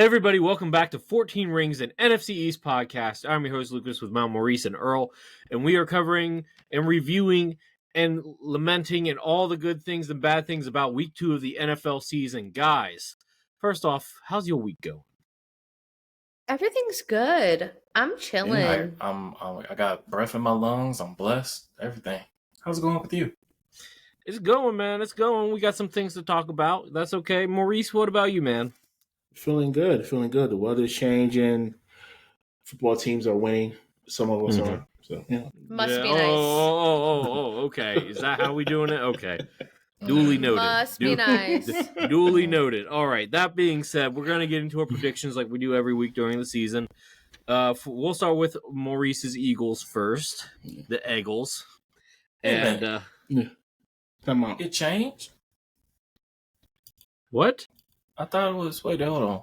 Hey everybody, welcome back to 14 Rings, an NFC East podcast. I'm your host Lucas with Mal, Maurice, and Earl, and we are covering and reviewing and lamenting and all the good things and bad things about week 2 of the NFL season. Guys, first off, how's your week go? Everything's good. I'm chilling. Yeah, I got breath in my lungs. I'm blessed. Everything. How's it going with you? It's going, man. It's going. We got some things to talk about. That's okay. Maurice, what about you, man? Feeling good. The weather's changing. Football teams are winning. Some of us are. So yeah. Must be nice. Okay. Is that how we doing it? Okay. Duly noted. Must be nice. Duly noted. All right. That being said, we're going to get into our predictions like we do every week during the season. We'll start with Maurice's Eagles first. The Eagles. And Come on. It changed? What? I thought it was. Wait, hold on.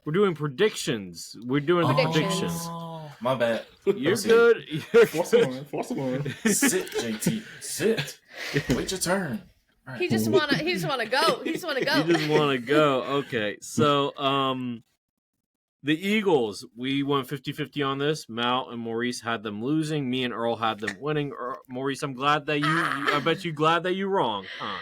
We're doing predictions. We're doing the predictions. Oh, my bad. You're good. Force them on. Sit, JT. Sit. Wait your turn. Right. He just wanna go. You just want to go. Okay. So, the Eagles, we went 50-50 on this. Mal and Maurice had them losing. Me and Earl had them winning. Maurice, I'm glad that I bet you glad that you're wrong. Huh?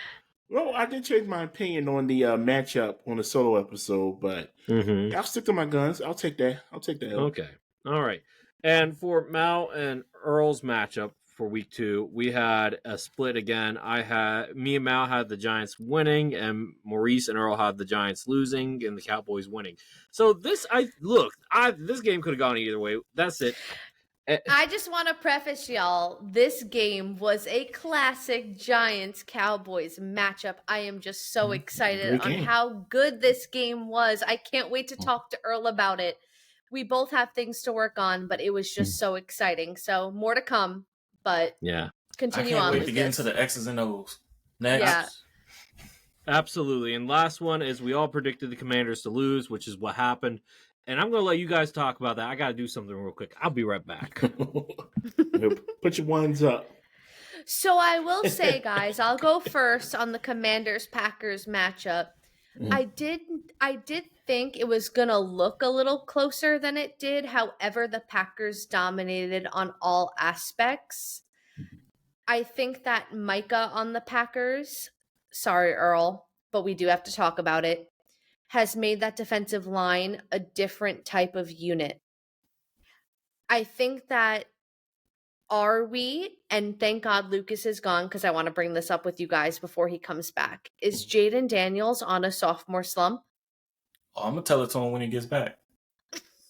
Well, I did change my opinion on the matchup on the solo episode, but I'll stick to my guns. I'll take that. Okay. All right. And for Mal and Earl's matchup for week 2, we had a split again. Me and Mal had the Giants winning, and Maurice and Earl had the Giants losing and the Cowboys winning. So this game could have gone either way. That's it. I just want to preface y'all, this game was a classic Giants-Cowboys matchup. I am just so excited on how good this game was. I can't wait to talk to Earl about it. We both have things to work on, but it was just so exciting. So more to come, but yeah, continue on. I on can't wait with to get this. into the X's and O's. Next. Yeah. Absolutely. And last one is we all predicted the Commanders to lose, which is what happened. And I'm going to let you guys talk about that. I got to do something real quick. I'll be right back. Put your ones up. So I will say, guys, I'll go first on the Commanders-Packers matchup. I did think it was going to look a little closer than it did. However, the Packers dominated on all aspects. I think that Micah on the Packers, sorry, Earl, but we do have to talk about it, has made that defensive line a different type of unit. I think that and thank God Lucas is gone because I want to bring this up with you guys before he comes back. Is Jaden Daniels on a sophomore slump? Oh, I'm going to tell it to him when he gets back.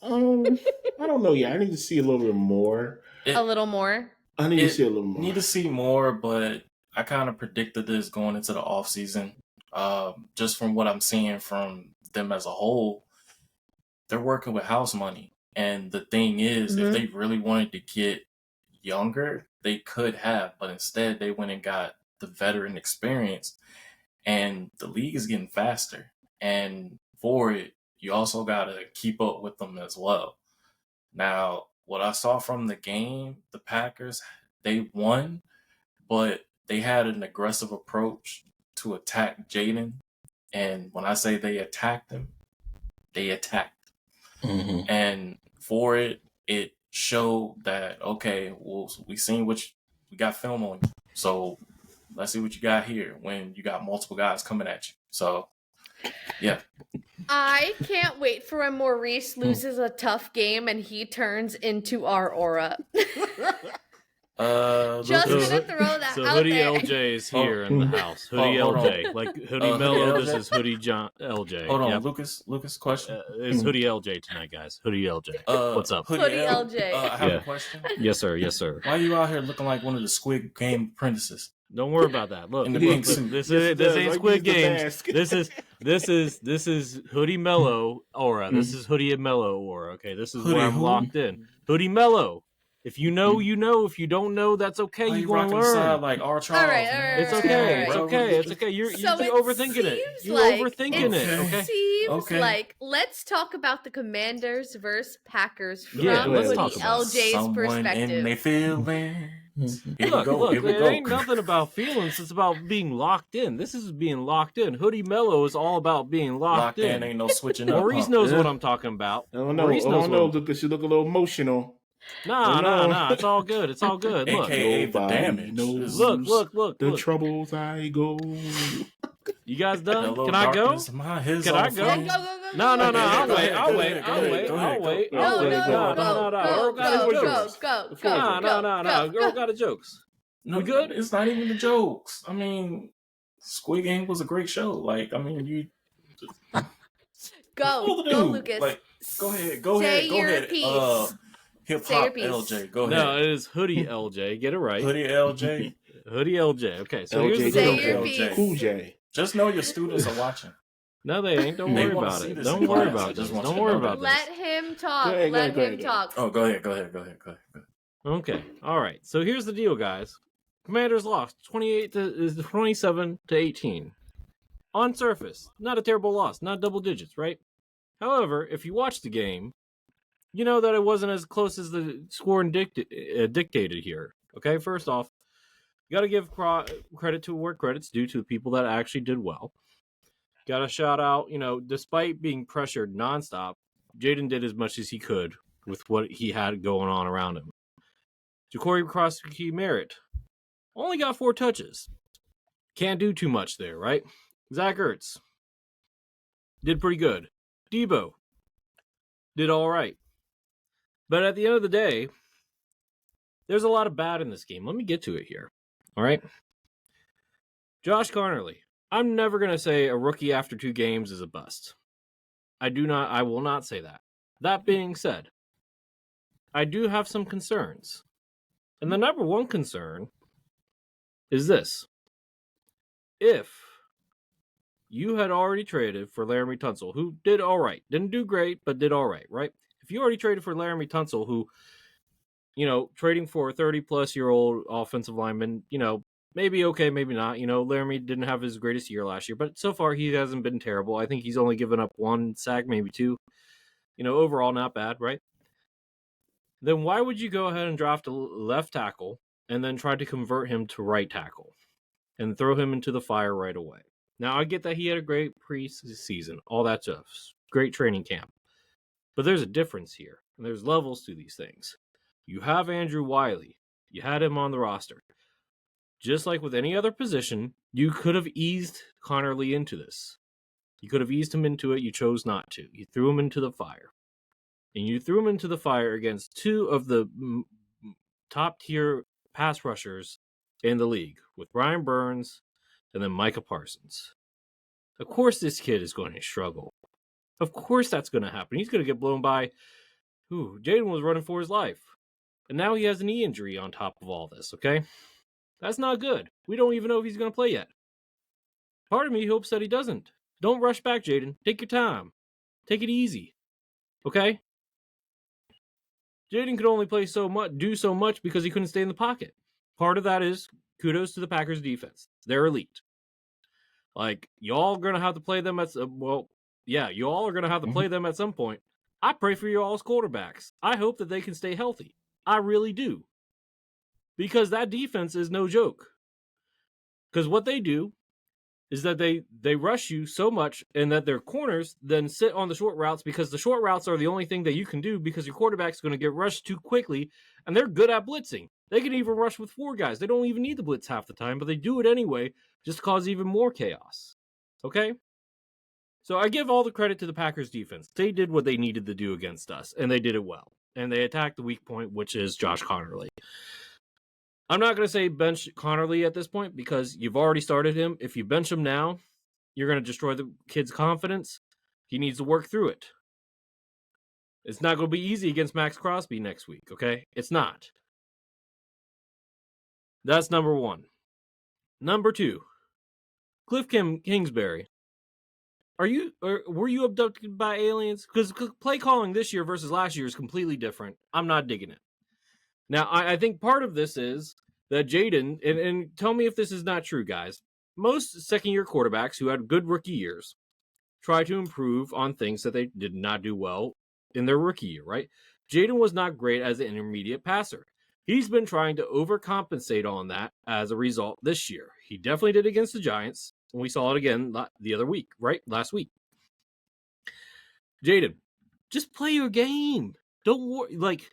I don't know yet. I need to see a little bit more. A little more? I need to see a little more. Need to see more, but I kind of predicted this going into the offseason. Just from what I'm seeing from them as a whole, they're working with house money. And the thing is, if they really wanted to get younger, they could have, but instead they went and got the veteran experience, and the league is getting faster. And for it, you also got to keep up with them as well. Now, what I saw from the game, the Packers, they won, but they had an aggressive approach to attack Jaden. And when I say they attacked him, they attacked. And for it, it showed that, okay, well, we seen we got film on you. So let's see what you got here when you got multiple guys coming at you. So, yeah. I can't wait for when Maurice loses a tough game and he turns into our aura. Just gonna throw that so out Hoodie there. LJ is here in the house. Hoodie LJ, like Hoodie Mello. This is Hoodie John LJ. Hold on, Lucas. Question. It's Hoodie LJ tonight, guys. Hoodie LJ. What's up? Hoodie LJ. I have a question. Yes, sir. Why are you out here looking like one of the Squid Game apprentices? Don't worry about that. Look, In the pink suit. this ain't Squid Games. This is Hoodie Mello aura. This is Hoodie Mello aura. Okay, this is where I'm locked in. Hoodie Mello. If you know, you know. If you don't know, that's okay. Why You're you going to rocking the learn. side like R. Charles, All right, man? It's all okay. right, It's all okay. bro. It's okay. You're So it overthinking it. seems You're like overthinking it. Okay. It seems Okay. like let's talk about the Commanders versus Packers from Yeah, let's the talk about it. LJ's Someone in perspective. their feelings. Here we Look, go. Here we it go. ain't nothing about feelings. It's about being locked in. This is being locked in. Hoodie Mellow is all about being locked in. Ain't no switching up. Maurice huh? knows Yeah. what I'm talking about. I don't know. Maurice I knows don't know, what Lucas. You look a little emotional. Nah. It's all good. It's all good. Look, AKA the Nobody damage. knows look. the troubles I go. You guys done? Hello, Can I go? darkness, his Can I own go? Yeah, friend. go. No. Go I'll ahead, wait. go ahead, go ahead. No, No. Girl got the jokes. No, We good? It's not even the jokes. I mean, Squid Game was a great show. Like, I mean, you Go, Lucas. Like, go Say your ahead. piece. Hip Say your hop piece. LJ, go No, ahead. it is Hoodie LJ. Get it right. Hoodie LJ. Hoodie LJ. Okay, so here's LJ the Say deal. your LJ. piece. Cool J. Just know your students are watching. No, they ain't. Don't They worry wanna about see it. this Don't in worry class. I about just this. want you Don't to worry know about this. Let him talk. Go ahead, Let go him ahead. talk. Oh, go ahead. Okay. All right. So here's the deal, guys. Commanders lost 27 to 18. On surface, not a terrible loss, not double digits, right? However, if you watch the game, you know that it wasn't as close as the score dictated here. Okay, first off, you got to give credit to where credit's due to the people that actually did well. Got to shout out, despite being pressured nonstop, Jaden did as much as he could with what he had going on around him. Ja'Cory Merritt only got 4 touches. Can't do too much there, right? Zach Ertz did pretty good. Debo did all right. But at the end of the day, there's a lot of bad in this game. Let me get to it here. All right? Josh Connerly. I'm never going to say a rookie after 2 games is a bust. I will not say that. That being said, I do have some concerns. And the number one concern is this. If you had already traded for Laramie Tunsil, who did all right, didn't do great, but did all right, right? If you already traded for Laramie Tunsil, who, trading for a 30-plus-year-old offensive lineman, maybe okay, maybe not. Laramie didn't have his greatest year last year, but so far he hasn't been terrible. I think he's only given up 1 sack, maybe 2. Overall not bad, right? Then why would you go ahead and draft a left tackle and then try to convert him to right tackle and throw him into the fire right away? Now, I get that he had a great preseason, all that stuff, great training camp. But there's a difference here, and there's levels to these things. You have Andrew Wiley. You had him on the roster. Just like with any other position, you could have eased Connerly into this. You could have eased him into it. You chose not to. You threw him into the fire. And you threw him into the fire against 2 of the top-tier pass rushers in the league, with Brian Burns and then Micah Parsons. Of course this kid is going to struggle. Of course that's going to happen. He's going to get blown by Jaden was running for his life. And now he has a knee injury on top of all this, okay? That's not good. We don't even know if he's going to play yet. Part of me hopes that he doesn't. Don't rush back, Jaden. Take your time. Take it easy. Okay? Jaden could only do so much because he couldn't stay in the pocket. Part of that is kudos to the Packers defense. They're elite. Like, y'all are going to have to play them you all are going to have to play them at some point. I pray for you all as quarterbacks. I hope that they can stay healthy. I really do. Because that defense is no joke. Because what they do is that they rush you so much and that their corners then sit on the short routes because the short routes are the only thing that you can do because your quarterback's going to get rushed too quickly, and they're good at blitzing. They can even rush with 4 guys. They don't even need the blitz half the time, but they do it anyway just to cause even more chaos. Okay? So I give all the credit to the Packers defense. They did what they needed to do against us, and they did it well. And they attacked the weak point, which is Josh Connerly. I'm not going to say bench Connerly at this point because you've already started him. If you bench him now, you're going to destroy the kid's confidence. He needs to work through it. It's not going to be easy against Max Crosby next week, okay? It's not. That's number 1. Number 2, Cliff Kingsbury. Were you abducted by aliens? Because play calling this year versus last year is completely different. I'm not digging it. Now, I think part of this is that Jaden, and tell me if this is not true, guys. Most second-year quarterbacks who had good rookie years try to improve on things that they did not do well in their rookie year, right? Jaden was not great as an intermediate passer. He's been trying to overcompensate on that as a result this year. He definitely did against the Giants, and we saw it again the other week, right? Last week. Jaden, just play your game. Don't worry. Like,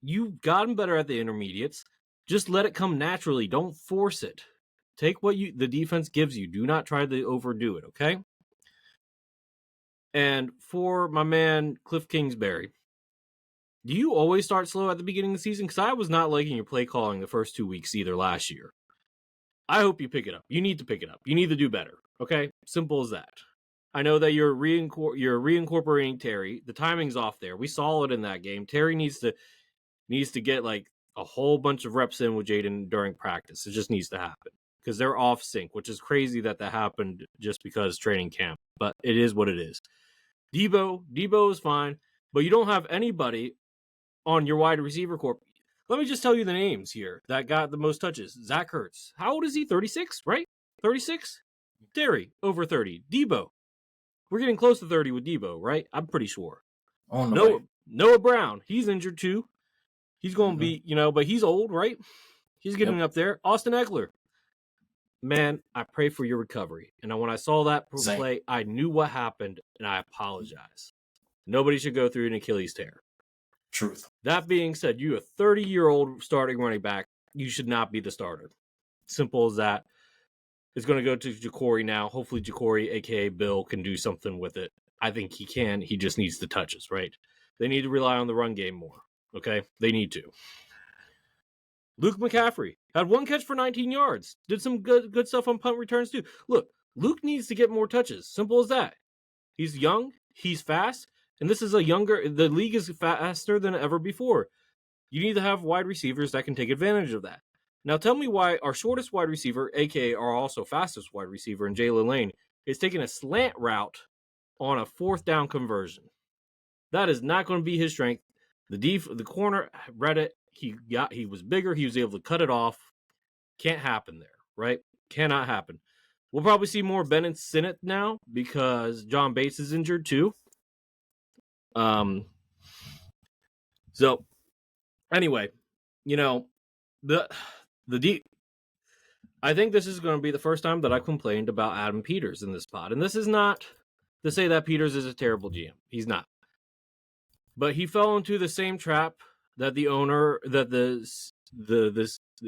you've gotten better at the intermediates. Just let it come naturally. Don't force it. Take what the defense gives you. Do not try to overdo it, okay? And for my man, Cliff Kingsbury, do you always start slow at the beginning of the season? Because I was not liking your play calling the first 2 weeks either last year. I hope you pick it up. You need to pick it up. You need to do better, okay? Simple as that. I know that you're reincorporating Terry. The timing's off there. We saw it in that game. Terry needs to get like a whole bunch of reps in with Jaden during practice. It just needs to happen because they're off sync, which is crazy that happened just because training camp. But it is what it is. Debo is fine, but you don't have anybody on your wide receiver corp. Let me just tell you the names here that got the most touches. Zach Ertz. How old is he? 36, right? 36? Terry, over 30. Debo. We're getting close to 30 with Debo, right? I'm pretty sure. Noah Brown. He's injured too. He's going to be, but he's old, right? He's getting up there. Austin Eckler. Man, I pray for your recovery. And when I saw that play, I knew what happened, and I apologize. Nobody should go through an Achilles tear. Truth. That being said, you a 30-year-old starting running back, you should not be the starter. Simple as that. It's going to go to Ja'Cory now. Hopefully Ja'Cory, a.k.a. Bill, can do something with it. I think he can. He just needs the touches, right? They need to rely on the run game more, okay? They need to. Luke McCaffrey had 1 catch for 19 yards. Did some good stuff on punt returns too. Look, Luke needs to get more touches. Simple as that. He's young. He's fast. And this is the league is faster than ever before. You need to have wide receivers that can take advantage of that. Now tell me why our shortest wide receiver, a.k.a. our also fastest wide receiver in Jalen Lane, is taking a slant route on a 4th down conversion. That is not going to be his strength. The corner read it. He was bigger. He was able to cut it off. Can't happen there, right? Cannot happen. We'll probably see more Bennett Sinnott now because John Bates is injured too. So anyway, I think this is going to be the first time that I've complained about Adam Peters in this pod. And this is not to say that Peters is a terrible GM. He's not. But he fell into the same trap that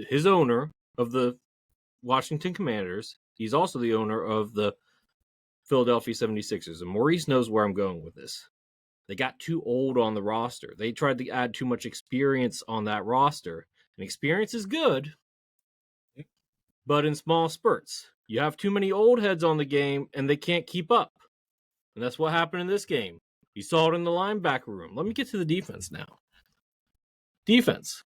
his owner of the Washington Commanders, he's also the owner of the Philadelphia 76ers. And Maurice knows where I'm going with this. They got too old on the roster. They tried to add too much experience on that roster. And experience is good, but in small spurts. You have too many old heads on the game, and they can't keep up. And that's what happened in this game. You saw it in the linebacker room. Let me get to the defense now. Defense.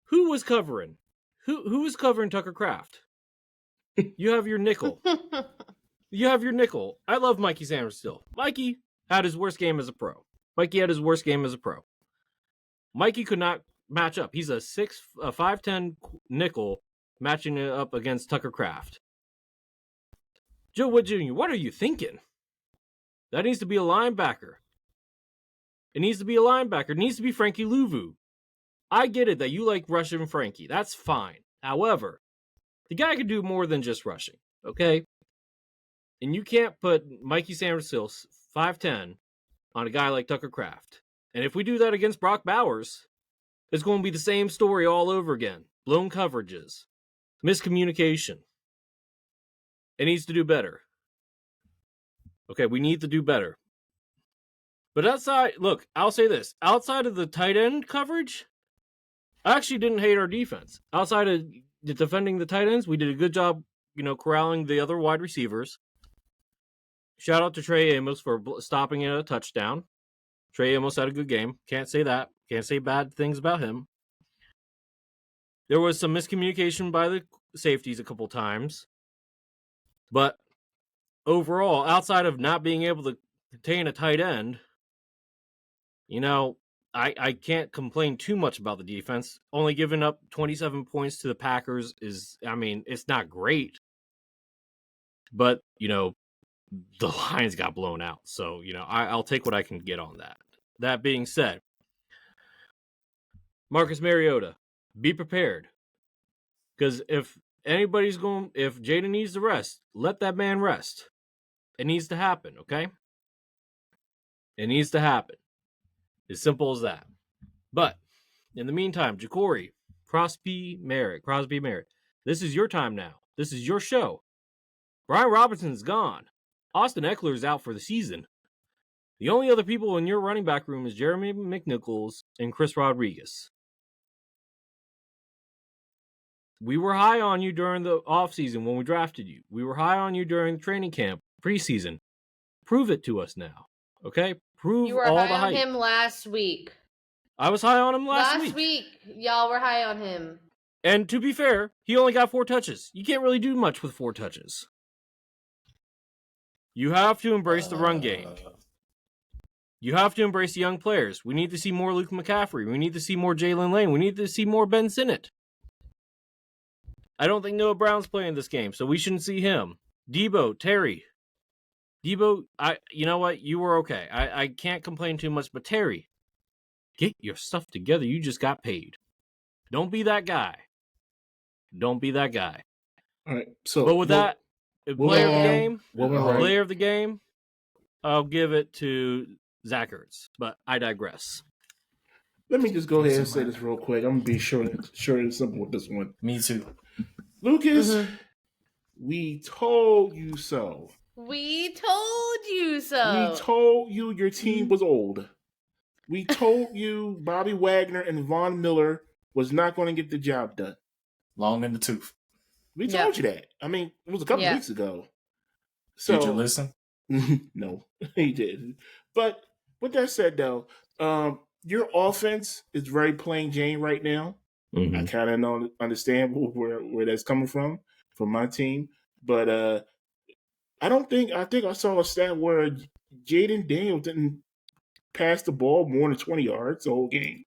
Who was covering? Who was covering Tucker Kraft? You have your nickel. I love Mikey Sanders still. Mikey had his worst game as a pro. Mikey could not match up. He's a 5'10" nickel matching it up against Tucker Kraft. Joe Wood Jr., what are you thinking? That needs to be a linebacker. It needs to be Frankie Louvu. I get it that you like rushing Frankie. That's fine. However, the guy can do more than just rushing, okay? And you can't put Mikey Sanders 5'10", on a guy like Tucker Kraft. And if we do that against Brock Bowers, it's going to be the same story all over again. Blown coverages. Miscommunication. It needs to do better. Okay, we need to do better. But I'll say this. Outside of the tight end coverage, I actually didn't hate our defense. Outside of defending the tight ends, we did a good job, corralling the other wide receivers. Shout out to Trey Amos for stopping at a touchdown. Trey Amos had a good game. Can't say that. Can't say bad things about him. There was some miscommunication by the safeties a couple times. But overall, outside of not being able to contain a tight end, I can't complain too much about the defense. Only giving up 27 points to the Packers it's not great. But, the Lions got blown out. So, I'll take what I can get on that. That being said, Marcus Mariota, be prepared. Because if Jaden needs to rest, let that man rest. It needs to happen, okay? It needs to happen. As simple as that. But, in the meantime, Ja'Cory, Crosby Merritt, this is your time now. This is your show. Brian Robinson's gone. Austin Eckler's out for the season. The only other people in your running back room is Jeremy McNichols and Chris Rodriguez. We were high on you during the offseason when we drafted you. We were high on you during training camp, preseason. Prove it to us now, okay? Prove You were all high the on hype. him last week. I was high on him last Last week, y'all were high on him. And to be fair, he only got 4 touches. You can't really do much with 4 touches. You have to embrace the run game. You have to embrace the young players. We need to see more Luke McCaffrey. We need to see more Jalen Lane. We need to see more Ben Sinnott. I don't think Noah Brown's playing this game, so we shouldn't see him. Debo, Terry. Debo, you know what? You were okay. I can't complain too much, but Terry, get your stuff together. You just got paid. Don't be that guy. Don't be that guy. All right. So, but with that, player of the game, I'll give it to Zach Ertz. But I digress. Let me just go ahead and say this real quick. I'm gonna be short and simple with this one. Me too. Lucas, we told you so. We told you so. We told you your team was old. We told you Bobby Wagner and Von Miller was not going to get the job done. Long in the tooth. We told you that. I mean, it was a couple weeks ago. So, did you listen? No, he didn't. But with that said, though, your offense is very plain Jane right now. Mm-hmm. I kind of understand where that's coming from my team. But I think I saw a stat where Jaden Daniels didn't pass the ball more than 20 yards the whole game.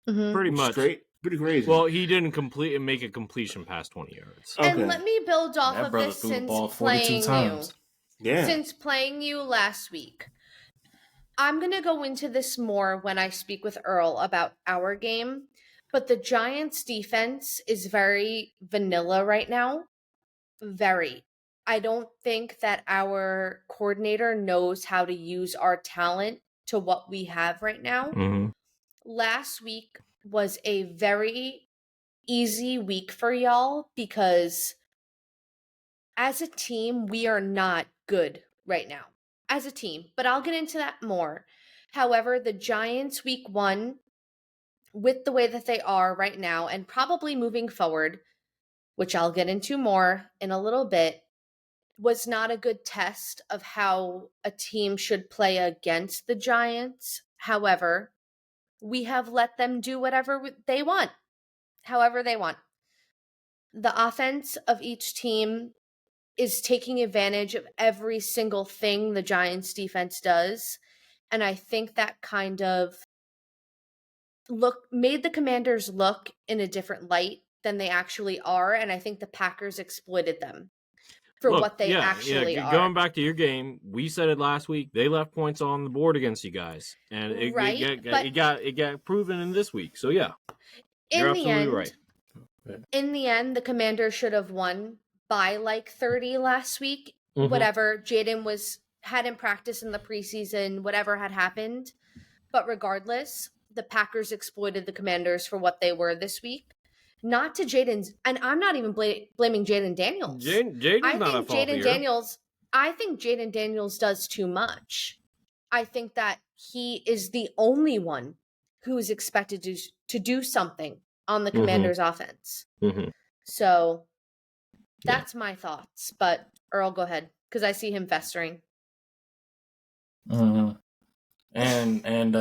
Mm-hmm. Pretty much. Pretty crazy. Well, he didn't make a completion past 20 yards. Okay. And let me build off of this since playing you. Yeah. Since playing you last week. I'm going to go into this more when I speak with Earl about our game. But the Giants' defense is very vanilla right now. Very. I don't think that our coordinator knows how to use our talent to what we have right now. Mm-hmm. Last week was a very easy week for y'all because as a team, we are not good right now. As a team. But I'll get into that more. However, the Giants week 1, with the way that they are right now and probably moving forward, which I'll get into more in a little bit, was not a good test of how a team should play against the Giants. However, we have let them do whatever they want, however they want. The offense of each team is taking advantage of every single thing the Giants defense does. And I think that kind of made the Commanders look in a different light than they actually are. And I think the Packers exploited them for what they actually are. Going back to your game, we said it last week. They left points on the board against you guys, and it got proven in this week. So yeah, you're absolutely right. In the end, the Commanders should have won by like 30 last week. Mm-hmm. Whatever Jaden hadn't practiced in the preseason, whatever had happened, but regardless, the Packers exploited the Commanders for what they were this week. Not to Jaden's, and I'm not even blaming Jaden Daniels. Jaden's not at fault here. I think Jaden Daniels does too much. I think that he is the only one who is expected to do something on the Commanders' offense. Mm-hmm. So that's my thoughts. But Earl, go ahead, because I see him festering. Mm-hmm. And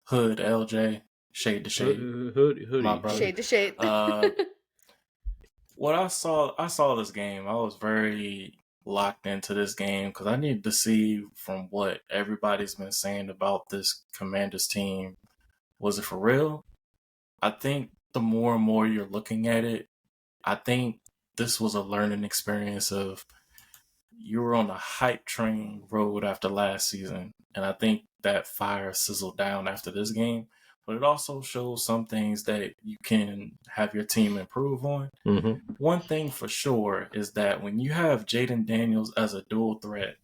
Hood LJ. Shade to shade. Hoodie. My brother. Shade to shade. What I saw this game, I was very locked into this game because I need to see from what everybody's been saying about this Commanders team. Was it for real? I think the more and more you're looking at it, I think this was a learning experience of you were on the hype train road after last season. And I think that fire sizzled down after this game. But it also shows some things that you can have your team improve on. Mm-hmm. One thing for sure is that when you have Jaden Daniels as a dual threat,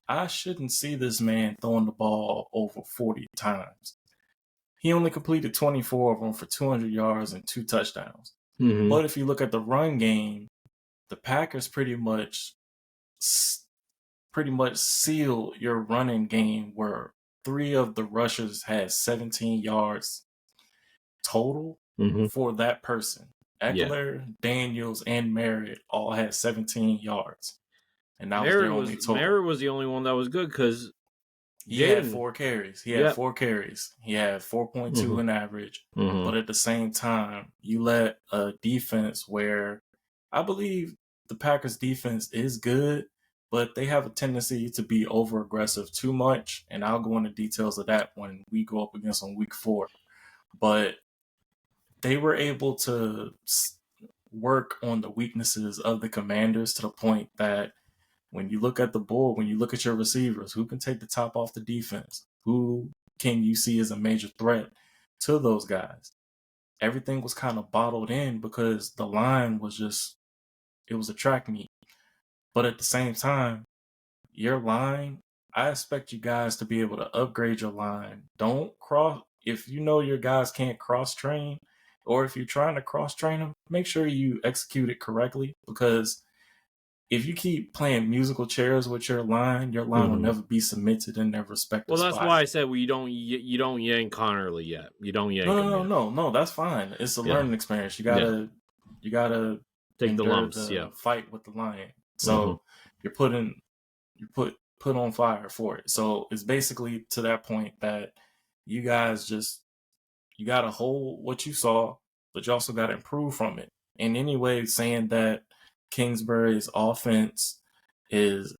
I shouldn't see this man throwing the ball over 40 times. He only completed 24 of them for 200 yards and 2 touchdowns. Mm-hmm. But if you look at the run game, the Packers pretty much sealed your running game where 3 of the rushers had 17 yards total for that person. Eckler, Daniels, and Merritt all had 17 yards. And that was their only total. Merritt was the only one that was good because he had 4 carries. He had 4 carries. He had 4.2 in average. But at the same time, you let a defense where I believe the Packers defense is good, but they have a tendency to be over aggressive too much. And I'll go into details of that when we go up against on week 4. But they were able to work on the weaknesses of the Commanders to the point that when you look at the board, when you look at your receivers, who can take the top off the defense? Who can you see as a major threat to those guys? Everything was kind of bottled in because the line was just, it was a track meet. But at the same time, your line, I expect you guys to be able to upgrade your line. Don't cross, if you know your guys can't cross-train, or if you're trying to cross-train them, make sure you execute it correctly because if you keep playing musical chairs with your line will never be cemented in their respective spots. Well, that's why I said you don't yank Connerly yet. You don't yank him yet. No, that's fine. It's a learning experience. You gotta take the lumps. Fight with the lion. So you're put on fire for it. So it's basically to that point that you guys you gotta hold what you saw, but you also gotta improve from it. And anyway, saying that Kingsbury's offense is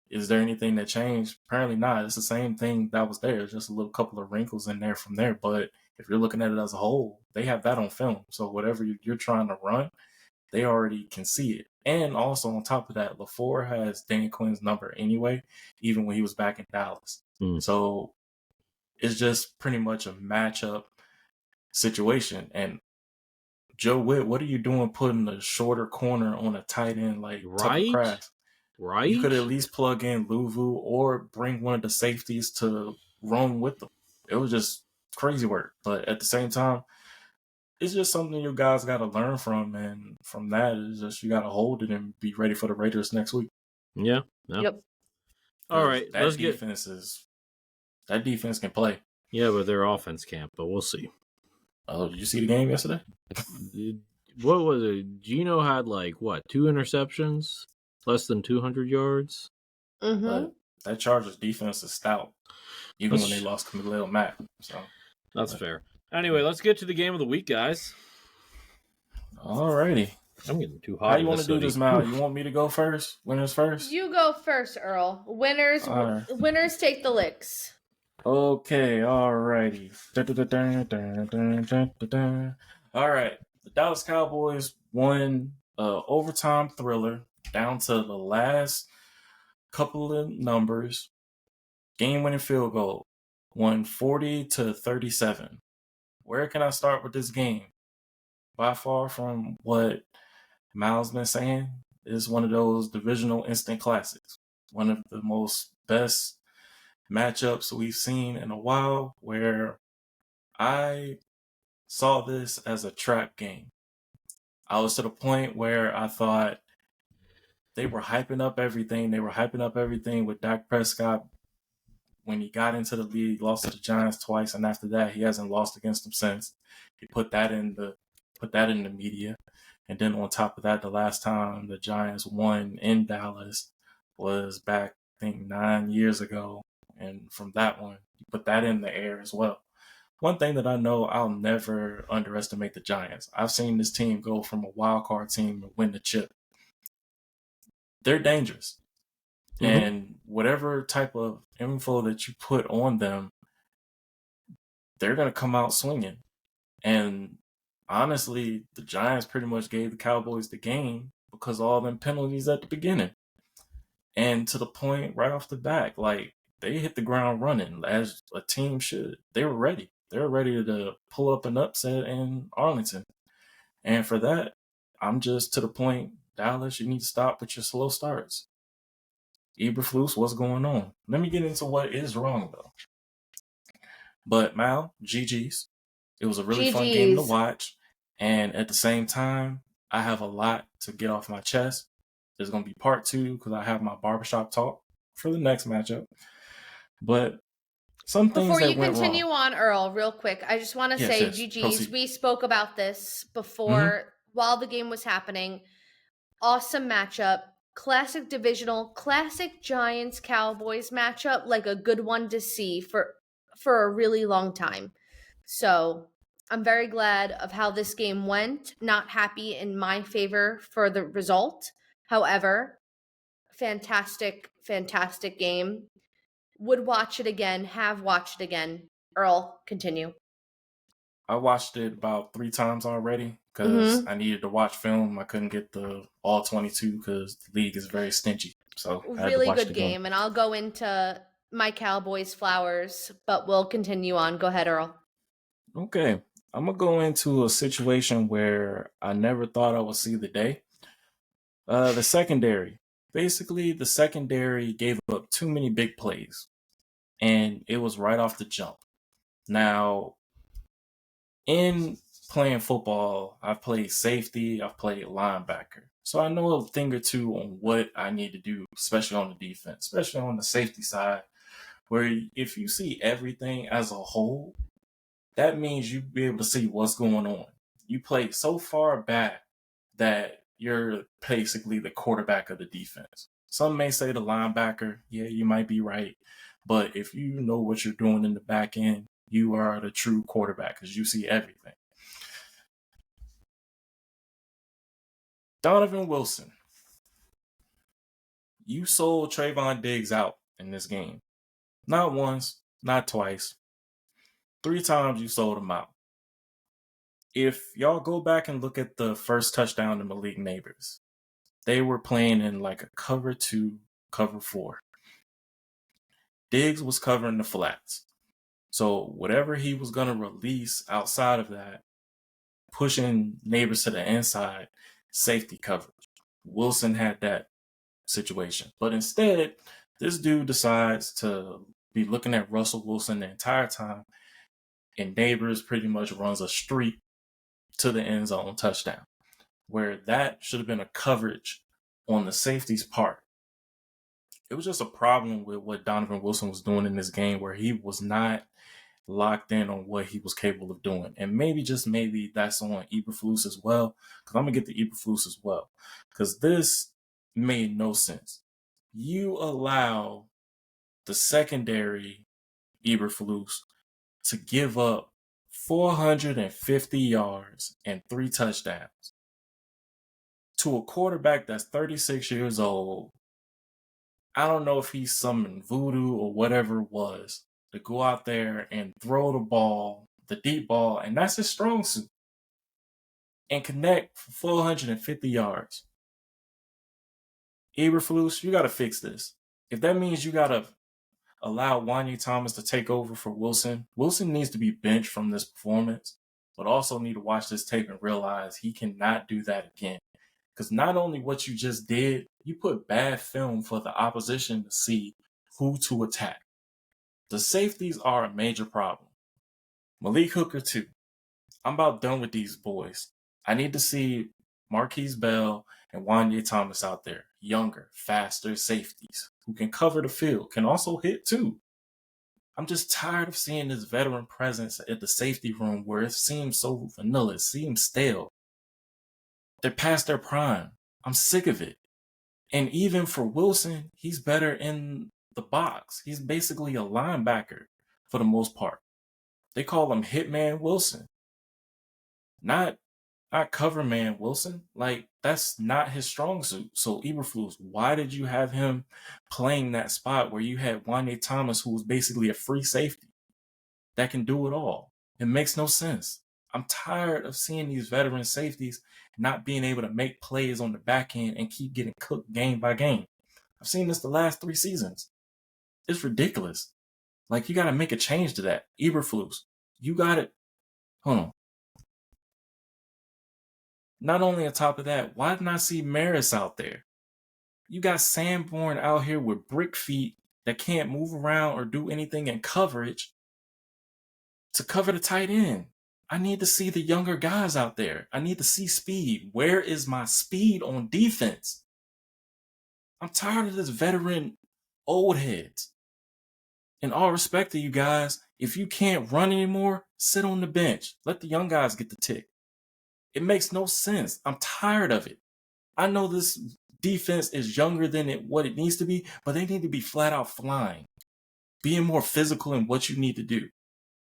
there anything that changed? Apparently not. It's the same thing that was there. It's just a little couple of wrinkles in there from there. But if you're looking at it as a whole, they have that on film. So whatever you're trying to run, they already can see it. And also on top of that, LaFleur has Dan Quinn's number anyway, even when he was back in Dallas. So it's just pretty much a matchup situation. And Joe Witt, what are you doing putting a shorter corner on a tight end like Tucker Kraft? Right. You could at least plug in Luvu or bring one of the safeties to run with them. It was just crazy work. But at the same time, it's just something you guys got to learn from. And from that, it's just you got to hold it and be ready for the Raiders next week. Yeah. Yep. All right. That defense can play. Yeah, but their offense can't. But we'll see. Oh, did you see the game yesterday? What was it? Gino had 2 interceptions, less than 200 yards. But that Chargers defense is stout, even when they lost Khalil Mack. So that's fair. Anyway, let's get to the game of the week, guys. Alrighty. I'm getting too hot. How you want to do this, Mal? You want me to go first? Winners first? You go first, Earl. Winners take the licks. Okay, alrighty. All right. The Dallas Cowboys won overtime thriller down to the last couple of numbers. Game-winning field goal. Won 40-37. Where can I start with this game? By far from what Mal's been saying, is one of those divisional instant classics. One of the most best matchups we've seen in a while, where I saw this as a trap game. I was to the point where I thought they were hyping up everything. They were hyping up everything with Dak Prescott when he got into the league, lost to the Giants twice, and after that, he hasn't lost against them since. He put that in the media. And then on top of that, the last time the Giants won in Dallas was back, I think, 9 years ago. And from that one, he put that in the air as well. One thing that I know, I'll never underestimate the Giants. I've seen this team go from a wild card team and win the chip. They're dangerous. And whatever type of info that you put on them, they're going to come out swinging. And honestly, the Giants pretty much gave the Cowboys the game because of all them penalties at the beginning. And to the point right off the back, like, they hit the ground running as a team should. They were ready. They were ready to pull up an upset in Arlington. And for that, I'm just to the point, Dallas, you need to stop with your slow starts. Eberflus, what's going on? Let me get into what is wrong, though. But Mal, GG's. It was a really fun game to watch. And at the same time, I have a lot to get off my chest. There's going to be part 2 because I have my barbershop talk for the next matchup. But some things before that you went continue wrong. On, Earl, real quick, I just want to say, GG's, proceed. we spoke about this before while the game was happening. Awesome matchup. Classic divisional, classic Giants Cowboys matchup, like a good one to see for a really long time. So I'm very glad of how this game went. Not happy in my favor for the result. However, fantastic game. Would watch it again, have watched it again. Earl, continue. I watched it about 3 times already because I needed to watch film. I couldn't get the all 22 because the league is very stingy. So I had really to watch good game. And I'll go into my Cowboys flowers, but we'll continue on. Go ahead, Earl. Okay. I'm going to go into a situation where I never thought I would see the day. The secondary. Basically, the secondary gave up too many big plays. And it was right off the jump. Now, in playing football, I've played safety, I've played linebacker. So I know a thing or two on what I need to do, especially on the defense, especially on the safety side, where if you see everything as a whole, that means you'll be able to see what's going on. You play so far back that you're basically the quarterback of the defense. Some may say the linebacker, yeah, you might be right. But if you know what you're doing in the back end, you are the true quarterback because you see everything. Donovan Wilson. You sold Trayvon Diggs out in this game. Not once, not twice. 3 times you sold him out. If y'all go back and look at the first touchdown to Malik Neighbors, they were playing in like a cover 2, cover 4. Diggs was covering the flats. So whatever he was going to release outside of that, pushing Neighbors to the inside, safety coverage. Wilson had that situation. But instead, this dude decides to be looking at Russell Wilson the entire time, and Neighbors pretty much runs a streak to the end zone touchdown, where that should have been a coverage on the safety's part. It was just a problem with what Donovan Wilson was doing in this game, where he was not locked in on what he was capable of doing. And maybe, just maybe, that's on Eberflus as well, because I'm going to get to Eberflus as well, because this made no sense. You allow the secondary Eberflus to give up 450 yards and 3 touchdowns to a quarterback that's 36 years old. I don't know if he summoned voodoo or whatever it was to go out there and throw the ball, the deep ball, and that's his strong suit, and connect for 450 yards. Eberflus, you got to fix this. If that means you got to allow Wanya Thomas to take over for Wilson, Wilson needs to be benched from this performance, but also need to watch this tape and realize he cannot do that again. Because not only what you just did, you put bad film for the opposition to see who to attack. The safeties are a major problem. Malik Hooker too. I'm about done with these boys. I need to see Marquise Bell and Wanya Thomas out there. Younger, faster safeties who can cover the field, can also hit too. I'm just tired of seeing this veteran presence at the safety room where it seems so vanilla, it seems stale. They're past their prime. I'm sick of it. And even for Wilson, he's better in the box. He's basically a linebacker for the most part. They call him Hitman Wilson. Not not cover man Wilson. Like, that's not his strong suit. So Eberflus, why did you have him playing that spot where you had Wanye Thomas, who was basically a free safety that can do it all? It makes no sense. I'm tired of seeing these veteran safeties not being able to make plays on the back end and keep getting cooked game by game. I've seen this the last 3 seasons. It's ridiculous. Like, you got to make a change to that. Eberflus, you got it. Hold on. Not only on top of that, why didn't I see Maurice out there? You got Sanborn out here with brick feet that can't move around or do anything in coverage to cover the tight end. I need to see the younger guys out there. I need to see speed. Where is my speed on defense? I'm tired of this veteran old heads. In all respect to you guys, if you can't run anymore, sit on the bench. Let the young guys get the tick. It makes no sense. I'm tired of it. I know this defense is younger than what it needs to be, but they need to be flat out flying, being more physical in what you need to do.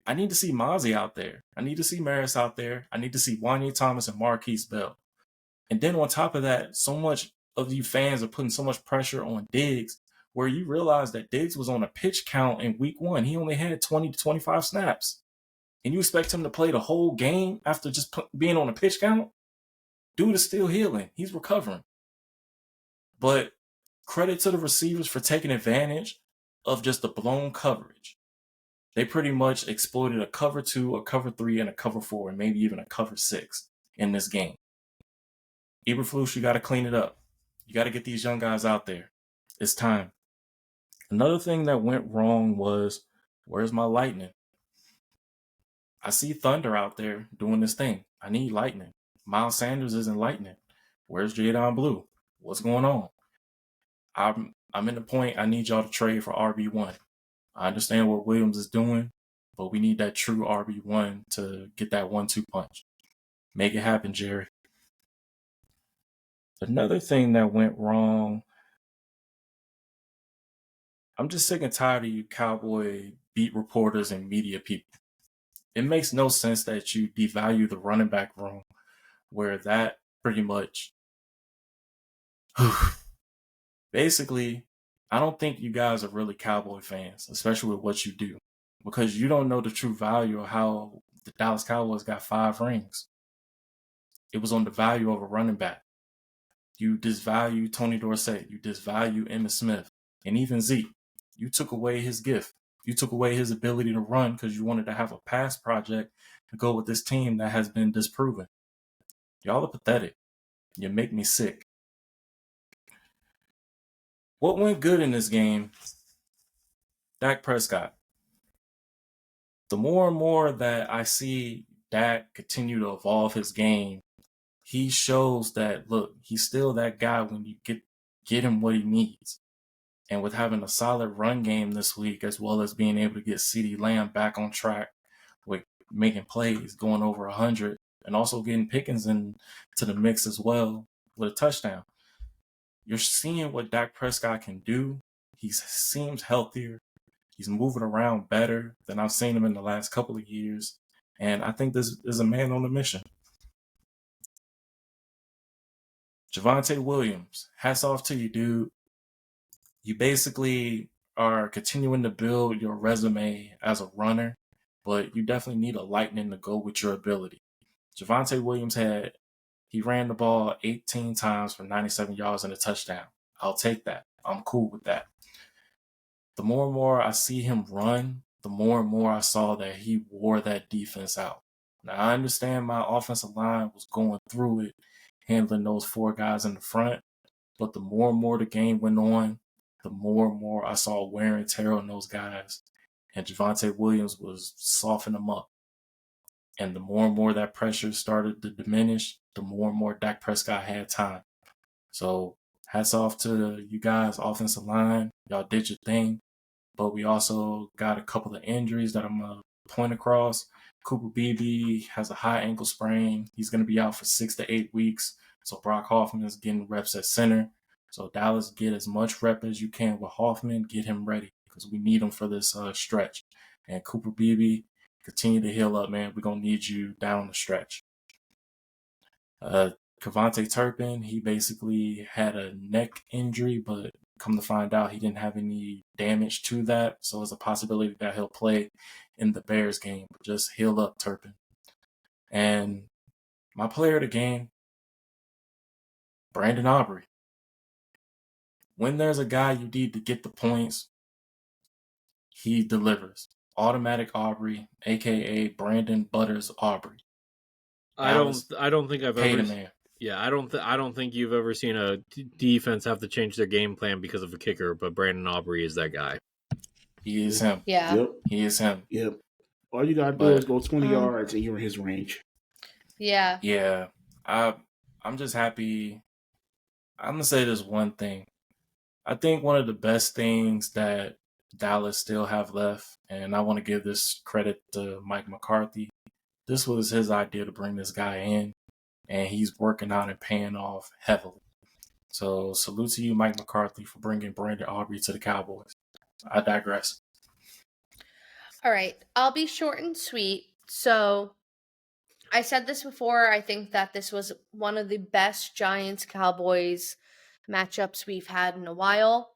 I need to see Mozzie out there. I need to see Maris out there. I need to see Wanye Thomas and Marquise Bell. And then on top of that, so much of you fans are putting so much pressure on Diggs, where you realize that Diggs was on a pitch count in week 1. He only had 20 to 25 snaps. And you expect him to play the whole game after just being on a pitch count? Dude is still healing. He's recovering. But credit to the receivers for taking advantage of just the blown coverage. They pretty much exploited a cover 2, a cover 3, and a cover 4, and maybe even a cover 6 in this game. Eberflus, you got to clean it up. You got to get these young guys out there. It's time. Another thing that went wrong was, where's my lightning? I see Thunder out there doing this thing. I need lightning. Miles Sanders isn't lightning. Where's Jadon Blue? What's going on? I'm in the point I need y'all to trade for RB1. I understand what Williams is doing, but we need that true RB1 to get that 1-2 punch. Make it happen, Jerry. Another thing that went wrong, I'm just sick and tired of you Cowboy beat reporters and media people. It makes no sense that you devalue the running back room, where that pretty much basically, I don't think you guys are really Cowboy fans, especially with what you do, because you don't know the true value of how the Dallas Cowboys got 5 rings. It was on the value of a running back. You disvalue Tony Dorsett. You disvalue Emmitt Smith. And even Zeke. You took away his gift. You took away his ability to run because you wanted to have a pass project to go with this team that has been disproven. Y'all are pathetic. You make me sick. What went good in this game? Dak Prescott. The more and more that I see Dak continue to evolve his game, he shows that, look, he's still that guy when you get him what he needs. And with having a solid run game this week, as well as being able to get CeeDee Lamb back on track with making plays, going over 100, and also getting Pickens into the mix as well with a touchdown. You're seeing what Dak Prescott can do. He seems healthier. He's moving around better than I've seen him in the last couple of years. And I think this is a man on a mission. Javonte Williams, hats off to you, dude. You basically are continuing to build your resume as a runner, but you definitely need a lightning to go with your ability. Javonte Williams he ran the ball 18 times for 97 yards and a touchdown. I'll take that. I'm cool with that. The more and more I see him run, the more and more I saw that he wore that defense out. Now, I understand my offensive line was going through it, handling those 4 guys in the front, but the more and more the game went on, the more and more I saw wear and tear on those guys, and Javonte Williams was softening them up. And the more and more that pressure started to diminish, the more and more Dak Prescott had time. So hats off to you guys, offensive line. Y'all did your thing. But we also got a couple of injuries that I'm going to point across. Cooper Beebe has a high ankle sprain. He's going to be out for 6 to 8 weeks. So Brock Hoffman is getting reps at center. So Dallas, get as much rep as you can with Hoffman. Get him ready because we need him for this stretch. And Cooper Beebe, continue to heal up, man. We're going to need you down the stretch. Kevontae Turpin, he basically had a neck injury, but come to find out he didn't have any damage to that. So it's a possibility that he'll play in the Bears game. But just heal up, Turpin. And my player of the game, Brandon Aubrey. When there's a guy you need to get the points, he delivers. Automatic Aubrey, aka Brandon Butters Aubrey. I don't think I've Paid ever. a man. Yeah, I don't think you've ever seen a defense have to change their game plan because of a kicker, but Brandon Aubrey is that guy. He is him. Yeah. Yep. He is him. Yep. All you gotta do is go 20 yards and you're in his range. Yeah. Yeah. I'm just happy. I'm gonna say this one thing. I think one of the best things that Dallas still have left, and I want to give this credit to Mike McCarthy. This was his idea to bring this guy in, and he's working out and paying off heavily. So salute to you, Mike McCarthy, for bringing Brandon Aubrey to the Cowboys. I digress. All right. I'll be short and sweet. So I said this before. I think that this was one of the best Giants-Cowboys matchups we've had in a while.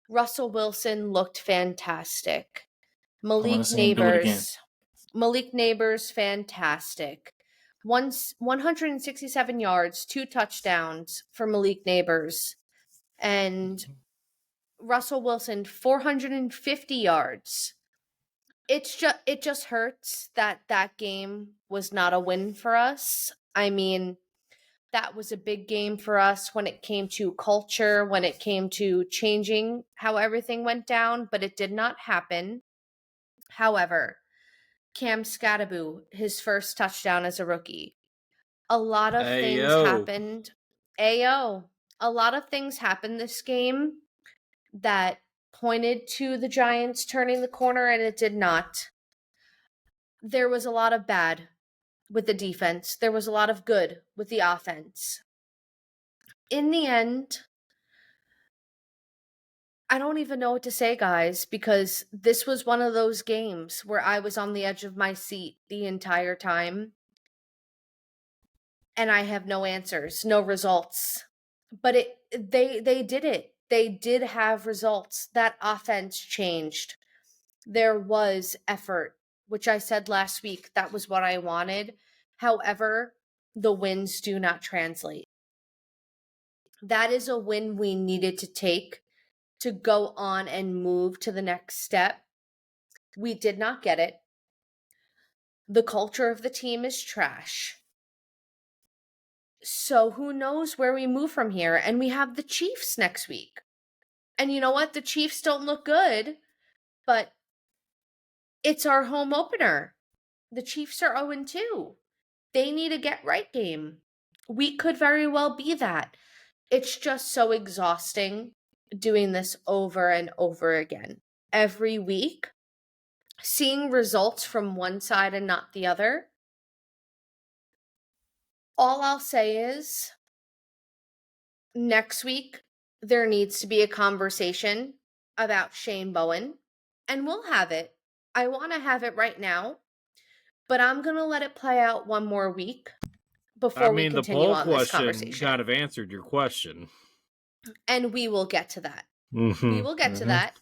Russell Wilson looked fantastic. Malik Neighbors, fantastic. 167 yards, 2 touchdowns for Malik Neighbors. And Russell Wilson, 450 yards. It just hurts that game was not a win for us. I mean, that was a big game for us when it came to culture, when it came to changing how everything went down, but it did not happen. However, Cam Scattaboo, his first touchdown as a rookie. A lot of things happened. A lot of things happened this game that pointed to the Giants turning the corner, and it did not. There was a lot of bad with the defense. There was a lot of good with the offense. In the end, I don't even know what to say, guys, because this was one of those games where I was on the edge of my seat the entire time. And I have no answers, no results. But they did it. They did have results. That offense changed. There was effort, which I said last week. That was what I wanted. However, the wins do not translate. That is a win we needed to take to go on and move to the next step. We did not get it. The culture of the team is trash. So who knows where we move from here? And we have the Chiefs next week. And you know what? The Chiefs don't look good, but it's our home opener. The Chiefs are 0-2. They need a get-right game. We could very well be that. It's just so exhausting doing this over and over again. Every week, seeing results from one side and not the other. All I'll say is, next week, there needs to be a conversation about Shane Bowen, and we'll have it. I want to have it right now, but I'm going to let it play out one more week before we continue on this conversation. The poll question kind of answered your question. And we will get to that. Mm-hmm. We will get to that.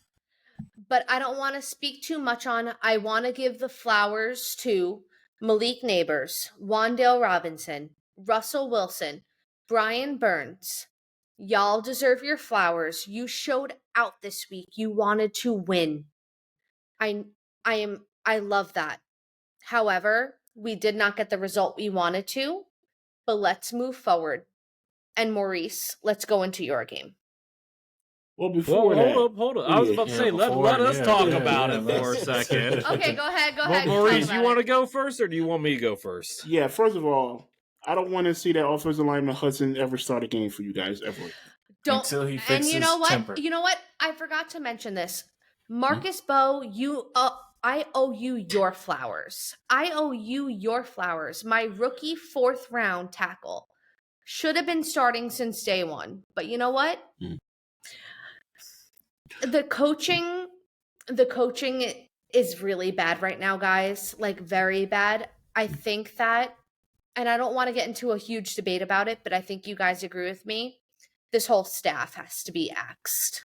But I don't want to speak too much on. I want to give the flowers to Malik Neighbors, Wan'Dale Robinson, Russell Wilson, Brian Burns. Y'all deserve your flowers. You showed out this week. You wanted to win. I love that. However, we did not get the result we wanted to, but let's move forward. And Maurice, let's go into your game. Well, before hold up. I was about to say, let us talk about it for a second. Okay, go ahead. Well, Maurice, you want to go first, or do you want me to go first? Yeah, first of all, I don't want to see that offensive lineman Hudson ever start a game for you guys ever. Don't. Until he fixes and you know what? temper. You know what? I forgot to mention this. Marcus Bowe, I owe you your flowers. I owe you your flowers. My rookie 4th round tackle should have been starting since day one. But you know what? The coaching is really bad right now, guys. Like, very bad. I think that and I don't want to get into a huge debate about it, but I think you guys agree with me. This whole staff has to be axed.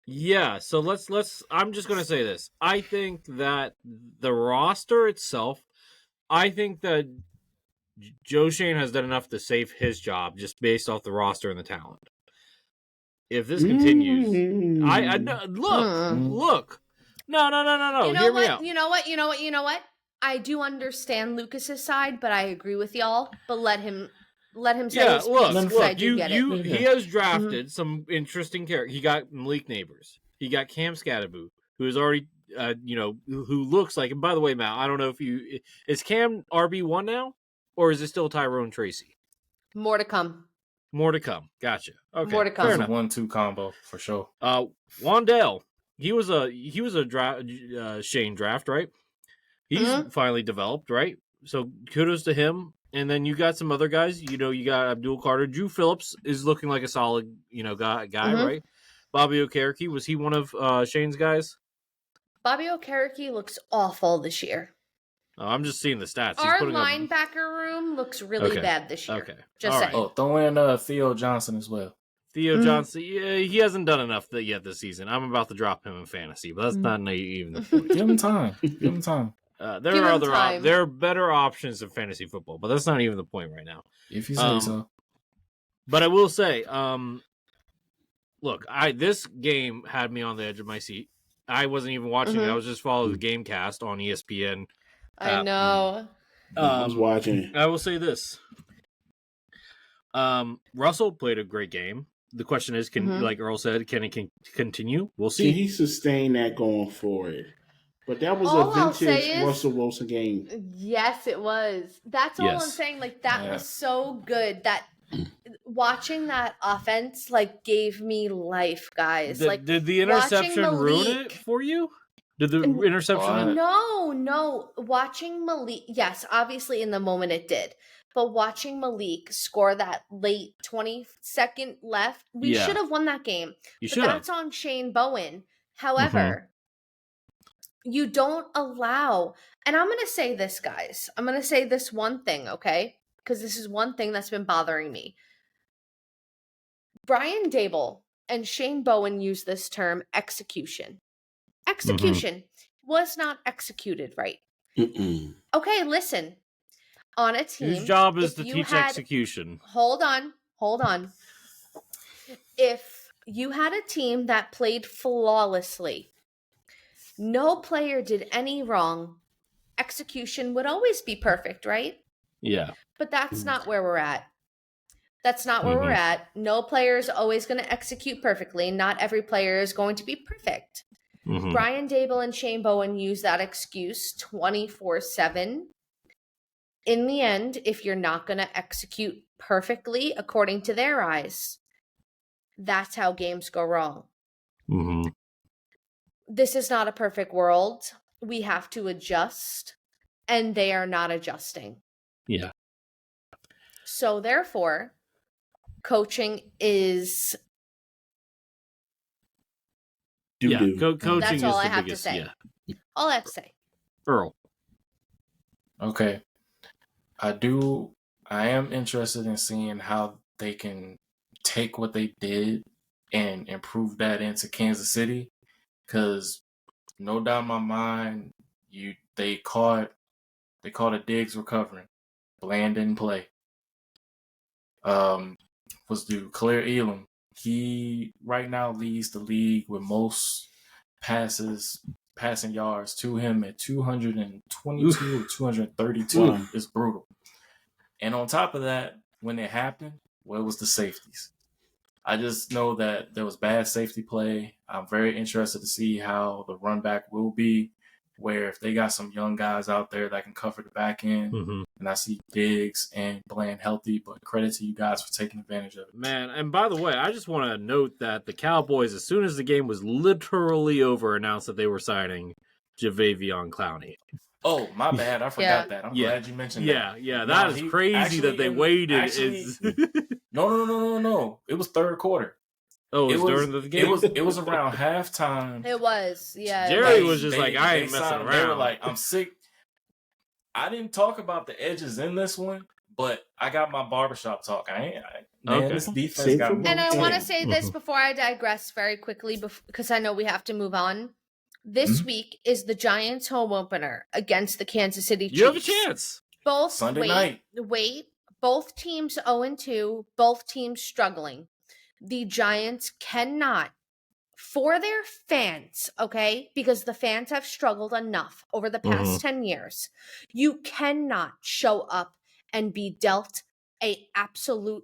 Yeah, so let's I'm just going to say this. I think that the roster itself, I think that Joe Shane has done enough to save his job just based off the roster and the talent. If this continues, I no, look. No. You know Hear what? me out. You know what? I do understand Lucas's side, but I agree with y'all. But let him say his piece, because I do get it. He has drafted some interesting characters. He got Malik Neighbors. He got Cam Scatterboo, who is already, who looks like. And by the way, Matt, I don't know if is Cam RB1 now, or is it still Tyrone Tracy? More to come. Gotcha. Okay. More to come. It's a 1-2 combo for sure. Wandale, he was a Shane draft, right? He's finally developed, right? So kudos to him. And then you got some other guys. You got Abdul Carter. Drew Phillips is looking like a solid, guy, right? Bobby Okereke, was he one of Shane's guys? Bobby Okereke looks awful this year. Oh, I'm just seeing the stats. Our linebacker room looks really bad this year. Okay. Just saying. Oh, throw in Theo Johnson as well. Theo Johnson, he hasn't done enough yet this season. I'm about to drop him in fantasy, but that's not even the point. Give him time. There are better options in fantasy football, but that's not even the point right now. If you say so. But I will say, look, this game had me on the edge of my seat. I wasn't even watching it. I was just following the GameCast on ESPN. I know. I was watching. I will say this. Russell played a great game. The question is, like Earl said, can it continue? We'll see. Can he sustain that going forward? But that was All a vintage Russell Wilson game. Yes, it was. That's all I'm saying. Like, that was so good that watching that offense, like, gave me life, guys. Did the interception ruin it for you? Did the interception? No. Watching Malik, yes, obviously in the moment it did. But watching Malik score that late 20-second left, we should have won that game. That's on Shane Bowen. However, you don't allow, and I'm going to say this, guys. I'm going to say this one thing, okay? Because this is one thing that's been bothering me. Brian Dable and Shane Bowen use this term, execution. Execution was not executed right. Okay, listen. On a team, whose job is to teach execution. Hold on. If you had a team that played flawlessly, no player did any wrong, execution would always be perfect, right? Yeah. But that's not where we're at. That's not where we're at. No player is always going to execute perfectly. Not every player is going to be perfect. Brian Dable and Shane Bowen use that excuse 24/7. In the end, if you're not going to execute perfectly according to their eyes, that's how games go wrong. This is not a perfect world. We have to adjust, and they are not adjusting. Yeah. So therefore, coaching is... coaching that's all is I the have biggest, to say. All I have to say. Earl. Okay. I am interested in seeing how they can take what they did and improve that into Kansas City. Because no doubt in my mind, they caught a Diggs recovering. Bland didn't play. Was due Claire Elam. He right now leads the league with most passing yards to him at 222 or 232. Wow. It's brutal. And on top of that, when it happened, it was the safeties. I just know that there was bad safety play. I'm very interested to see how the run back will be, where if they got some young guys out there that can cover the back end, and I see Diggs and Bland healthy, but credit to you guys for taking advantage of it. Man, and by the way, I just want to note that the Cowboys, as soon as the game was literally over, announced that they were signing Javavion Clowney. Oh, my bad. I forgot that. I'm glad you mentioned that. Yeah, that is crazy that they waited. No. It was third quarter. Oh, it was during the game? It was around halftime. It was, yeah. Jerry was just like, I ain't messing around. They were like, I'm sick. I didn't talk about the edges in this one, But I got my barbershop talk. Okay. This defense Save got for me. And I want to Yeah. say this before I digress very quickly, because I know we have to move on. This week is the Giants home opener against the Kansas City Chiefs. You have a chance. Both Sunday night. Both teams 0-2. Both teams struggling. The Giants cannot, for their fans, okay, because the fans have struggled enough over the past 10 years, you cannot show up and be dealt a absolute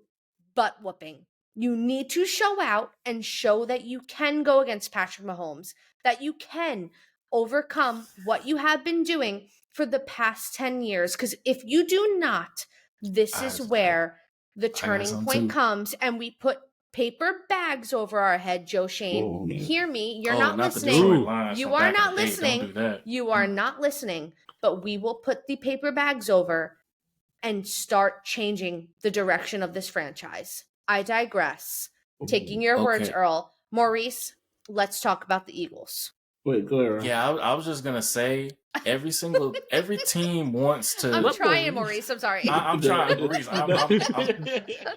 butt whooping. You need to show out and show that you can go against Patrick Mahomes, that you can overcome what you have been doing for the past 10 years. Because if you do not, this is where the turning point comes, and we put paper bags over our head. Joe Shane, Oh, man. hear me. You're not not the listening. Detroit Lions You from are back in not the day. Don't listening. do that. You are not listening. But we will put the paper bags over and start changing the direction of this franchise. I digress. Taking your words, Okay. Earl. Maurice, let's talk about the Eagles. Wait, go ahead. Yeah, I was just gonna say every team wants to. I'm trying, Maurice. I'm sorry. I'm trying, Maurice.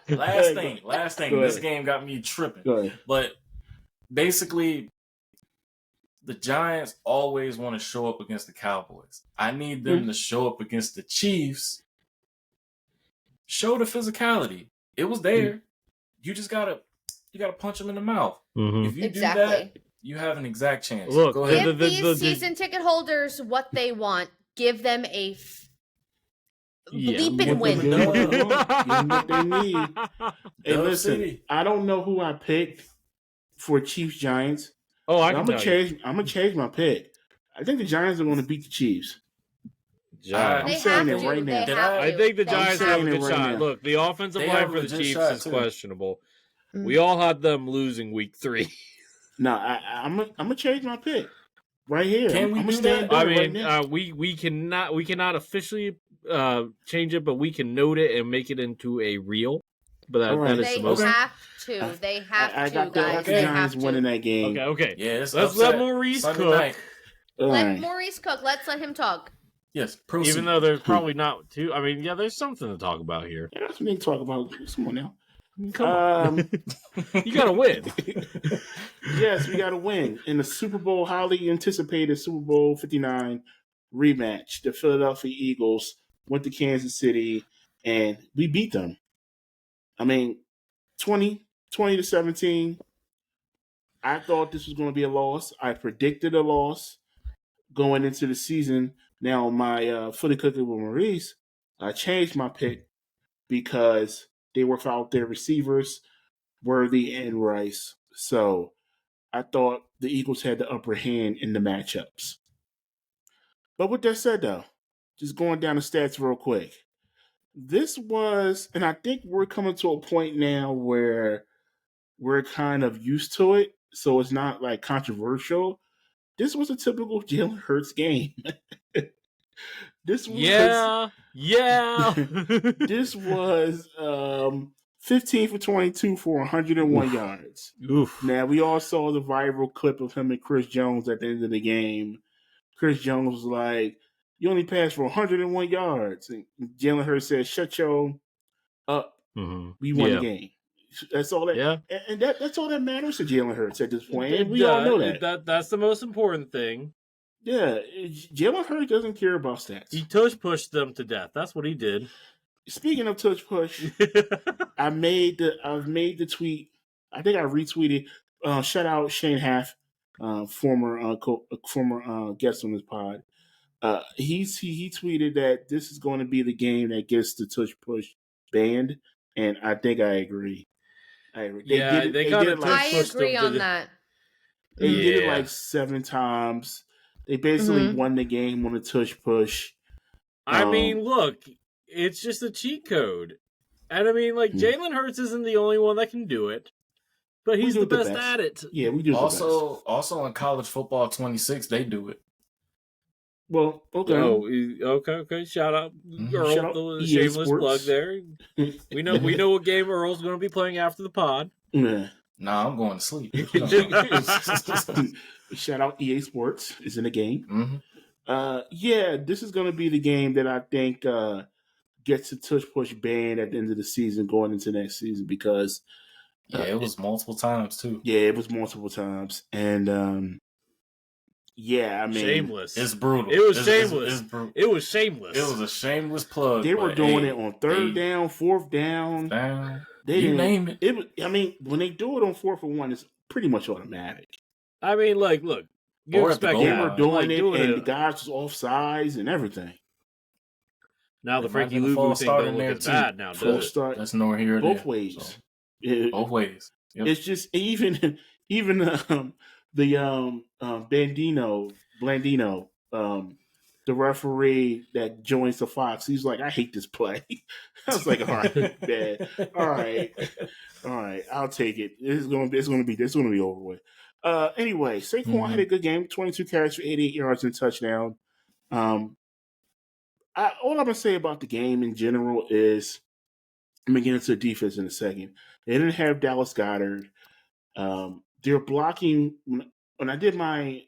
Last thing. Go This ahead. game got me tripping. Go ahead. But basically, the Giants always want to show up against the Cowboys. I need them to show up against the Chiefs. Show the physicality. It was there. You just gotta punch them in the mouth. If you do that, you have an exact chance. Look, go ahead. Give these season ticket holders what they want. Give them a bleeping win. Give them what they need. Hey, Dub listen, City. I don't know who I picked for Chiefs Giants. Oh, I'm gonna change my pick. I think the Giants are going to beat the Chiefs. Giants. I'm They saying have it to. right now. They have I to. think the They Giants have have a saying good it right shot. now. Look, the offensive They line have a for the legit Chiefs shot, is too. questionable. Mm. We all had them losing week 3. No, I'm gonna change my pick right here. Can we I'm do gonna stand that? I there right mean, now. we cannot officially change it, but we can note it and make it into a reel. But that, All right. that is They the most. have to. They have I to, got guys. the They Giants have to. winning that game. Okay. Yeah, it's Let's upset. let Maurice Sunday cook. night. All Let right. Maurice cook. Let's let him talk. Yes, proceed. Even though there's probably not too. I mean, yeah, there's something to talk about here. Yeah, that's what we need to talk about. Come on now. Come on, you gotta win. Yes, we got to win in the Super Bowl, highly anticipated Super Bowl 59 rematch. The Philadelphia Eagles went to Kansas City, and we beat them. I mean, 20-17. I thought this was going to be a loss. I predicted a loss going into the season. Now, my Fully Cooking with Maurice, I changed my pick because they were without their receivers, Worthy and Rice. So I thought the Eagles had the upper hand in the matchups. But with that said, though, just going down the stats real quick. This was, and I think we're coming to a point now where we're kind of used to it, so it's not like controversial. This was a typical Jalen Hurts game. This was Yeah. this was 15 for 22 for 101 yards. Oof. Now, we all saw the viral clip of him and Chris Jones at the end of the game. Chris Jones was like, you only passed for 101 yards. And Jalen Hurts said, shut your up. Mm-hmm. We won the game. That's all that. Yeah. And that's all that matters to Jalen Hurts at this point. And we all know that. That's the most important thing. Yeah. Jalen Hurts doesn't care about stats. He pushed them to death. That's what he did. Speaking of touch push, I've made the tweet. I think I retweeted. Shout out Shane Haff, former guest on this pod. He tweeted that this is going to be the game that gets the touch push banned, and I think I agree. They got it. I agree on that. They did it like 7 times. They basically won the game on a touch push. I mean, look, it's just a cheat code. And I mean, like, Jalen Hurts isn't the only one that can do it, but he's the best at it. Yeah, we do Also in college football 26, they do it. Well, okay. Okay. Shout out Earl, Shout out the EA shameless Sports. plug there. We know what game Earl's going to be playing after the pod. Yeah. Nah, I'm going to sleep. Shout out EA Sports is in the game. Mm-hmm. Yeah, this is going to be the game that I think gets a tush push ban at the end of the season going into next season because it was multiple times too. Yeah, it was multiple times, and yeah, I mean, shameless. It's brutal. It was shameless. It was shameless. It was a shameless plug. They were doing it on third down, fourth down. They you name it. It was, I mean, when they do it on 4th and 1, it's pretty much automatic. I mean, like, look, you Or expect They were doing it, and it. the guys was off sides and everything. Now the Frankie Imagine a Luvu false thing start don't in look there, as too. bad now, Full does it? start That's nowhere here or both there. ways. So, both ways. Yep. It's just even the Blandino, the referee that joins the Fox, he's like, I hate this play. I was like, all right, man, all right, I'll take it. It's gonna be over with. Anyway, Saquon had a good game, 22 carries for 88 yards and touchdown. All I'm gonna say about the game in general is, I'm gonna get into the defense in a second. They didn't have Dallas Goedert. They're blocking. When I did my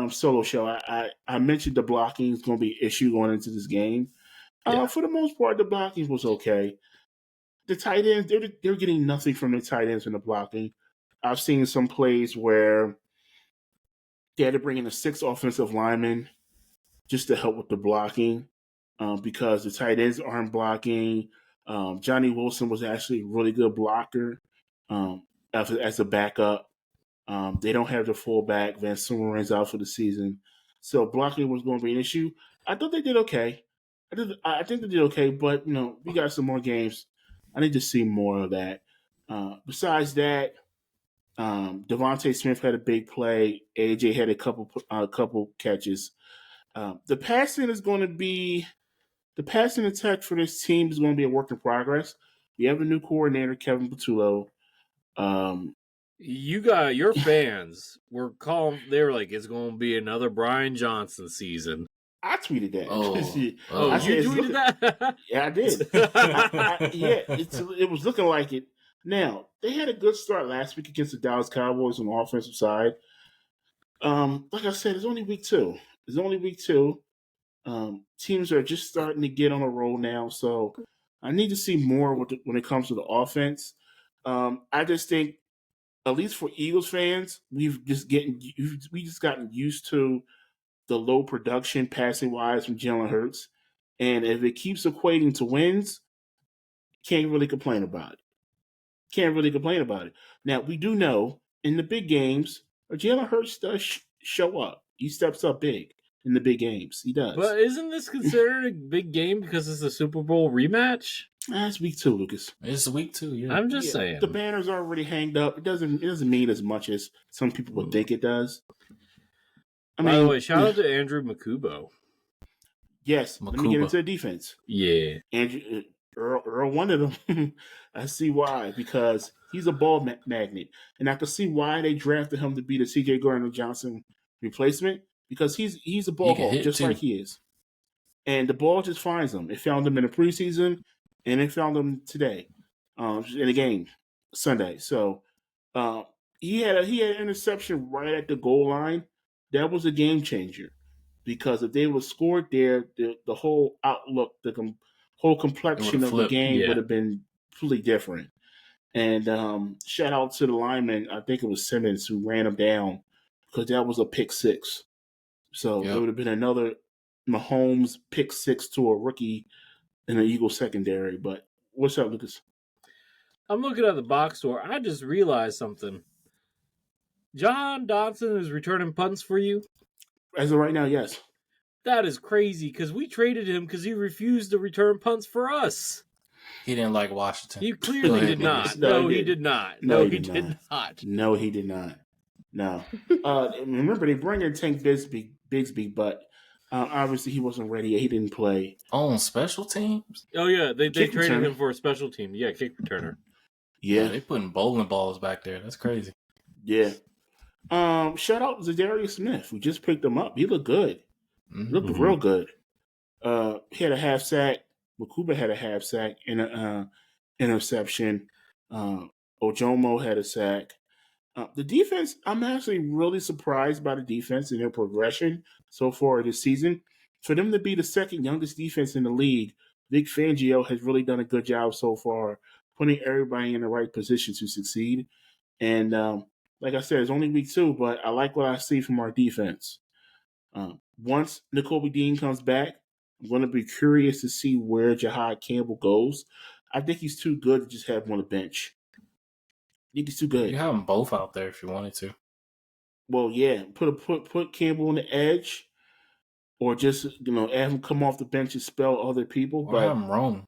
solo show, I mentioned the blocking is going to be an issue going into this game. For the most part, the blocking was okay. The tight ends, they're getting nothing from the tight ends in the blocking. I've seen some plays where they had to bring in a 6 offensive lineman just to help with the blocking because the tight ends aren't blocking. Johnny Wilson was actually a really good blocker as a backup. They don't have the fullback. Van Summeren's out for the season. So blocking was going to be an issue. I thought they did okay. I think they did okay, but, we got some more games. I need to see more of that. Besides that, Devontae Smith had a big play. AJ had a couple catches. The passing attack for this team is going to be a work in progress. We have a new coordinator, Kevin Patullo. You got your fans were calling. They were like, "It's going to be another Brian Johnson season." I tweeted that. You tweeted that? Yeah, I did. It was looking like it. Now, they had a good start last week against the Dallas Cowboys on the offensive side. Like I said, it's only week 2. Teams are just starting to get on a roll now, so I need to see more when it comes to the offense. I just think, at least for Eagles fans, we've just gotten used to the low production passing wise from Jalen Hurts, and if it keeps equating to wins, can't really complain about it. Now, we do know in the big games, Jalen Hurts does show up. He steps up big in the big games. He does. But isn't this considered a big game because it's a Super Bowl rematch? That's week 2, Lucas. It's week 2, yeah. I'm just saying. The banner's already hanged up. It doesn't mean as much as some people would think it does. By the way, shout out to Andrew Makubo. Yes, let me get into the defense. Yeah. Andrew, Earl wanted him. I see why, because he's a ball magnet. And I can see why they drafted him to be the C.J. Gardner-Johnson replacement, because he's a ball hawk just like he is. And the ball just finds him. It found him in the preseason, and it found him today in the game, Sunday. So he had an interception right at the goal line. That was a game changer, because if they were scored there, the whole outlook, the whole complexion of the game would have been completely different. And shout out to the lineman, I think it was Simmons, who ran him down, because that was a pick 6. So it would have been another Mahomes pick 6 to a rookie in the Eagles secondary. But what's up, Lucas? I'm looking at the box score. I just realized something. John Dodson is returning punts for you? As of right now, yes. That is crazy, because we traded him because he refused to return punts for us. He didn't like Washington. He clearly did not. No, he did not. No, he did not. No, he did not. No. Remember, they bring in Tank Bigsby, but obviously he wasn't ready. He didn't play. On special teams? Oh, yeah. They traded him for a special team. Yeah, kick returner. Yeah. They putting bowling balls back there. That's crazy. Yeah. Shout out Zadarius Smith. We just picked him up. He looked good. Looked real good. He had a half sack. Makuba had a half sack and an interception. Ojomo had a sack. The defense, I'm actually really surprised by the defense and their progression so far this season. For them to be the second youngest defense in the league, Vic Fangio has really done a good job so far, putting everybody in the right position to succeed. And like I said, it's only week 2, but I like what I see from our defense. Once Nakobe Dean comes back, I'm going to be curious to see where Jahad Campbell goes. I think he's too good to just have him on the bench. I think he's too good. You have them both out there if you wanted to. Well, yeah, put Campbell on the edge, or just have him come off the bench and spell other people. Or but have him roam.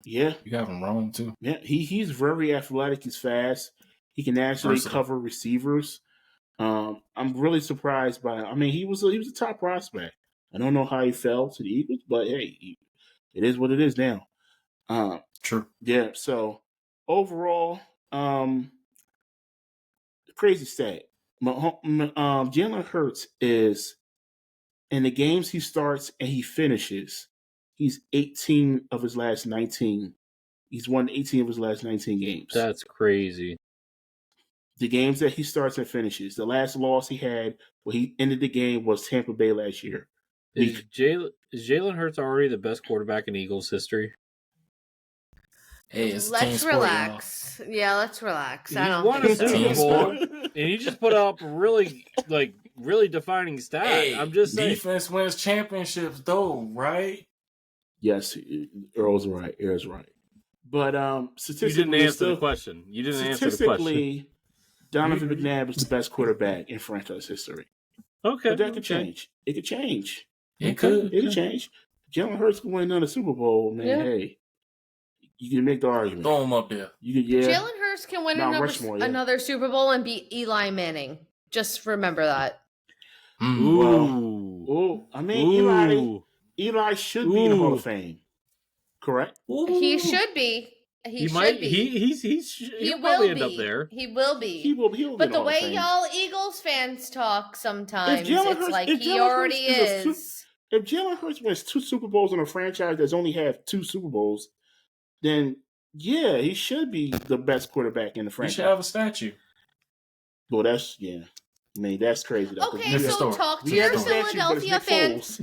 Yeah, you have him roam too. Yeah, he's very athletic. He's fast. He can actually Versatile. cover receivers. I'm really surprised by. I mean, he was a top prospect. I don't know how he fell to the Eagles, but hey, it is what it is now. True. Yeah. So overall, crazy stat. Jalen Hurts is in the games he starts and he finishes. He's 18 of his last 19. He's won 18 of his last 19 games. That's crazy. The games that he starts and finishes. The last loss he had where he ended the game was Tampa Bay last year. Is Jalen Hurts already the best quarterback in Eagles history? Hey, it's a team Let's sport, relax. Yeah, let's relax. I He don't won think a so. Super Team Bowl, sport. and he just put up really defining stat. Hey, I'm just saying. defense wins championships, though, right? Yes, Earl's right. Earl's right. But You statistically, didn't answer the question. You didn't answer the question. Statistically, Donovan McNabb is the best quarterback in franchise history. Okay, But that could change. It could change. It could. It could change. Jalen Hurts can win another Super Bowl, man. Yeah. Hey, you can make the argument. Throw him up there. You can, yeah. Jalen Hurts can win Mount Rushmore, yeah. another Super Bowl and beat Eli Manning. Just remember that. Ooh. Oh, I mean, Ooh. Eli should be in the Hall of Fame. Correct? He should be. He should might. be. He'll will probably be. end up there. He will be. He will But be the in Hall of way Fame. y'all Eagles fans talk sometimes, Jalen it's Hurts- like if he Jalen already Hurts is. If Jalen Hurts wins 2 Super Bowls in a franchise that's only had 2 Super Bowls, then yeah, he should be the best quarterback in the You franchise. should have a statue. Well, that's I mean, that's crazy though. 'cause Okay, Different so story. talk to we your have a statue, but it's Philadelphia Nick fans.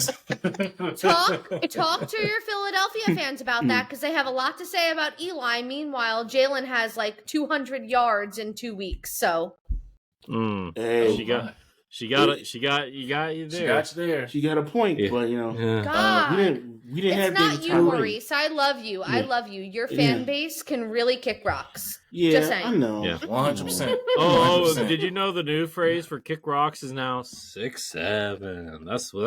Foles. Talk to your Philadelphia fans about that because they have a lot to say about Eli. Meanwhile, Jalen has like 200 yards in 2 weeks. So Hey, She got you there. She got you there. she got a point, Yeah. but Yeah. God, we didn't have it's not David you, Tyree. Maurice. I love you. I Yeah. love you. Your Yeah. fan base can really kick rocks. Yeah, Just saying. I know. Yeah. 100%. Oh, 100%. did you know the new phrase for kick rocks is now 6'7"? That's Who?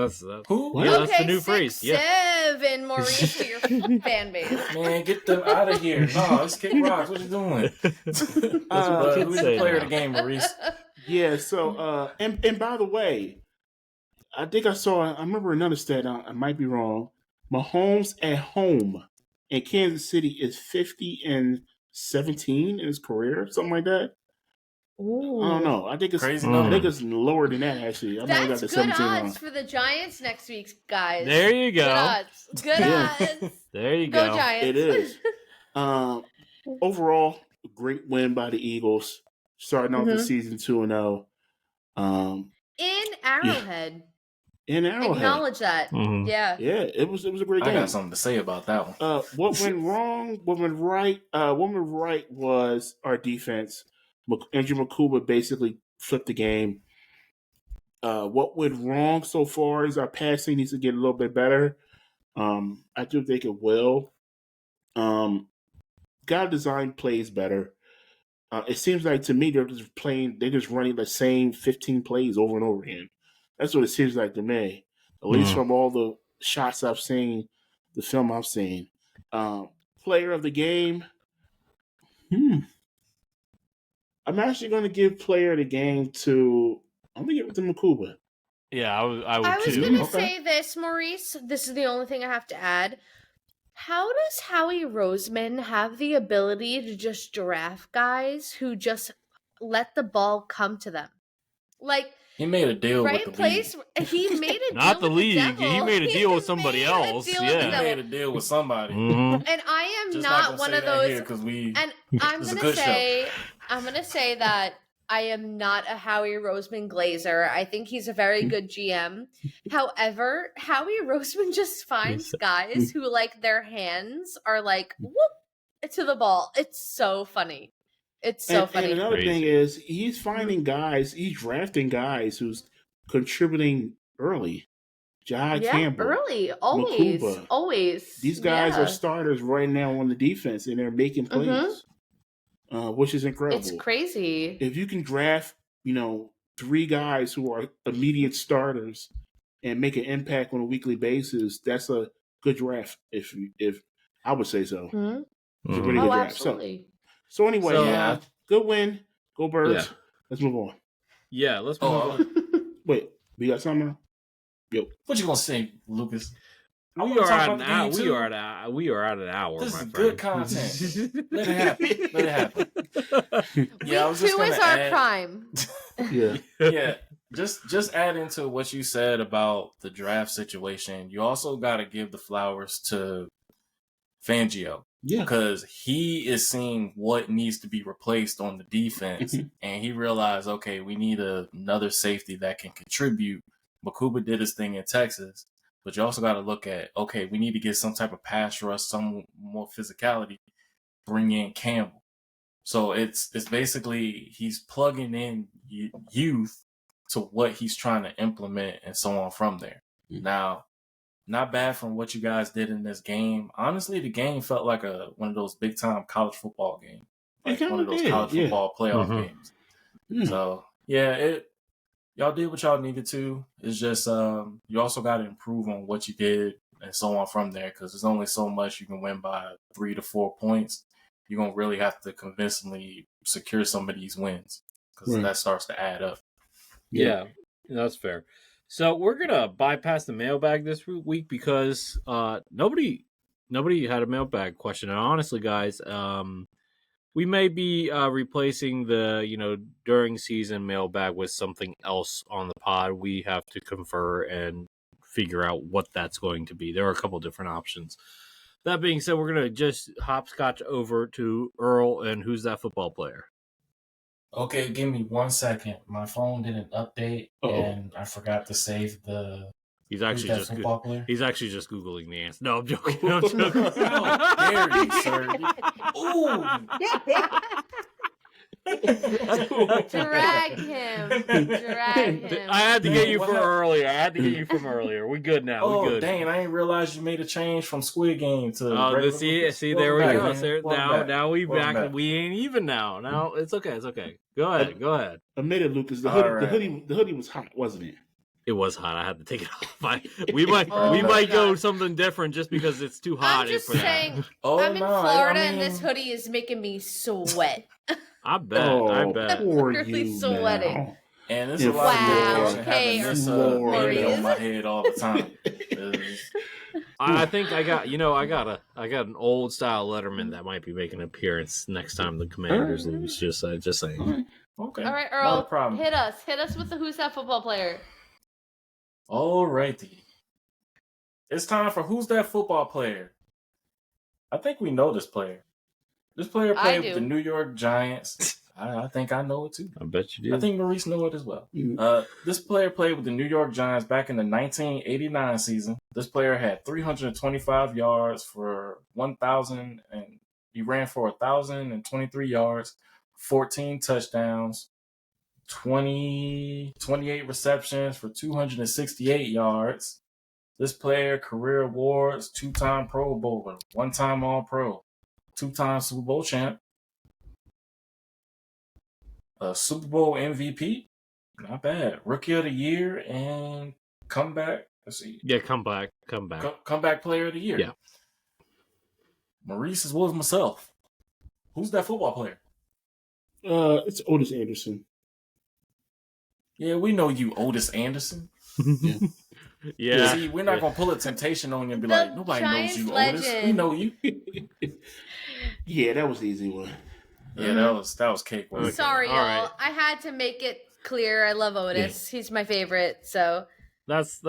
What? Yeah, that's Okay, the new phrase. Yeah. 6'7", Maurice, to your fan base. Man, get them out of here. No, it's kick rocks. What you doing? That's what Who's kids the say player now. of the game, Maurice? Yeah, so and by the way, I think I remember another stat. I might be wrong. Mahomes at home in Kansas City is 50-17 in his career, something like that. Ooh. I don't know. I think it's Crazy Mm. I number. think it's lower than that actually. I might have got That's the good 17 odds wrong. for the Giants next week, guys. There you Good go. odds. Good Yeah. odds. There you Go go. Giants. It is. Overall, a great win by the Eagles, starting off the Mhm. season 2-0. In Arrowhead. In Arrowhead. Acknowledge that. Mhm. Yeah. Yeah, it was a great I game. got something to say about that one. What went wrong? What went right? What went right was our defense. Andrew Makuba basically flipped the game. What went wrong so far is our passing needs to get a little bit better. I do think it will. Gotta design plays better. It seems like to me they're just running the same 15 plays over and over again. That's what it seems like to me. At least from all the shots I've seen, the film I've seen. Player of the game. I'm actually going to give player of the game to. I'm going to give it to Makuba. Yeah, I would I was too. going to Okay. say this, Maurice. This is the only thing I have to add. How does Howie Roseman have the ability to just draft guys who just let the ball come to them? Like, He made a deal right with the place. He made a Not deal the with league. The devil. He made a deal with somebody made a else. deal with Yeah. the He devil. made a deal with somebody. Mhm. And I am Just not gonna one say of that here those. 'cause we. And I'm It's a gonna good say, I'm gonna say that I am not a Howie Roseman glazer. I think he's a very good GM. However, Howie Roseman just finds guys who like their hands are like whoop to the ball. It's so funny. It's so funny. And another thing is he's finding guys, he's drafting guys who's contributing early. Jai Campbell, early, always, Makuba. always. These guys are starters right now on the defense, and they're making plays, which is incredible. It's crazy. If you can draft, 3 guys who are immediate starters and make an impact on a weekly basis, that's a good draft. If I would say so, it's a really good draft. Absolutely. So anyway, good win, go Birds. Yeah. Let's move on. Yeah, let's move on. Wait, we got something? Yo, what you gonna say, Lucas? We are at an hour. This is good content. Let it happen. Let it happen. Yeah, I was just gonna add, our prime. Yeah. Just add into what you said about the draft situation. You also got to give the flowers to Fangio. Yeah, because he is seeing what needs to be replaced on the defense, and he realized, okay, we need another safety that can contribute. Makuba did his thing in Texas, but you also got to look at, okay, we need to get some type of pass rush, some more physicality, bring in Campbell. So it's basically he's plugging in youth to what he's trying to implement and so on from there. Mm-hmm. Now, not bad from what you guys did in this game. Honestly, the game felt like one of those big-time college football games. Like one of those college football playoff games. Mm. So, y'all did what y'all needed to. It's just you also got to improve on what you did and so on from there, because there's only so much you can win by 3 to 4 points. You're going to really have to convincingly secure some of these wins, because that starts to add up. Yeah, that's fair. So we're going to bypass the mailbag this week because nobody had a mailbag question. And honestly, guys, we may be replacing the, during season mailbag with something else on the pod. We have to confer and figure out what that's going to be. There are a couple different options. That being said, we're going to just hopscotch over to Earl and Who's That Football Player? Okay, give me 1 second. My phone didn't update, and I forgot to save the... He's actually just Googling the answer. No, I'm joking. I'm joking. How dare you, sir? Ooh. Drag him. I had to get you from earlier. We good now. Oh, we good. Dang, I didn't realize you made a change from Squid Game to... see, there we go. Now we back. We ain't even now. Now, it's okay. Go ahead. Admit it, Lucas. The hoodie was hot, wasn't it? It was hot. I had to take it off. We might go something different just because it's too hot. I'm just saying. I'm in Florida and this hoodie is making me sweat. I bet. I'm literally sweating. Now. And there's a lot of having this on my head all the time. I think I got an old style Letterman that might be making an appearance next time the Commanders lose. Just saying. Okay. All right, Earl. Hit us with the Who's That Football Player. Alrighty. It's time for Who's That Football Player? I think we know this player. This player played with the New York Giants. I think I know it too. I bet you do. I think Maurice knows it as well. This player played with the New York Giants back in the 1989 season. This player had 325 yards for 1,000, and he ran for 1,023 yards, 14 touchdowns, 28 receptions for 268 yards. This player, career awards, 2-time Pro Bowler, 1-time All-Pro, 2-time Super Bowl champ, a Super Bowl MVP, not bad, Rookie of the Year, and comeback. Let's see. Yeah, comeback. Comeback Player of the Year. Yeah. Maurice as well as myself. Who's that football player? It's Otis Anderson. Yeah, we know you, Otis Anderson. Yeah. See, we're not gonna pull a temptation on you and be like, nobody knows you, Otis. We know you. Yeah, that was the easy one. Yeah, that was cake. Okay. Sorry, y'all. Right. I had to make it clear. I love Otis. Yeah. He's my favorite. So that's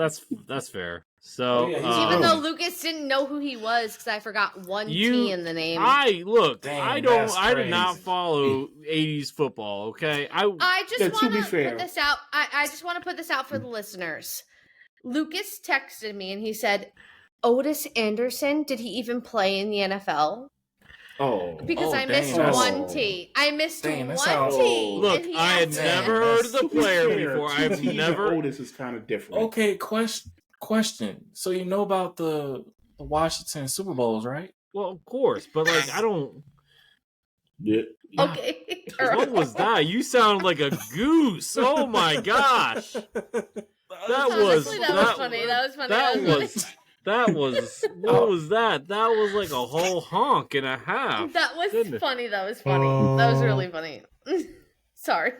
fair. So, even though Lucas didn't know who he was because I forgot one T in the name. I Dang, did not follow 80s football. Okay, I just want to fair. put this out. I just want to put this out for the listeners. Lucas texted me and he said, "Otis Anderson, did he even play in the NFL?" Oh, Because I missed one T. I missed one T. Look, I had never heard of the player before. I've never. Otis is kind of different. Okay, question. So you know about the Washington Super Bowls, right? Well, of course, but like I don't. Yeah. Okay. What was that? You sound like a goose. Oh my gosh. Honestly, that was funny. What was that? That was like a whole honk and a half. That was funny. That was really funny. Sorry.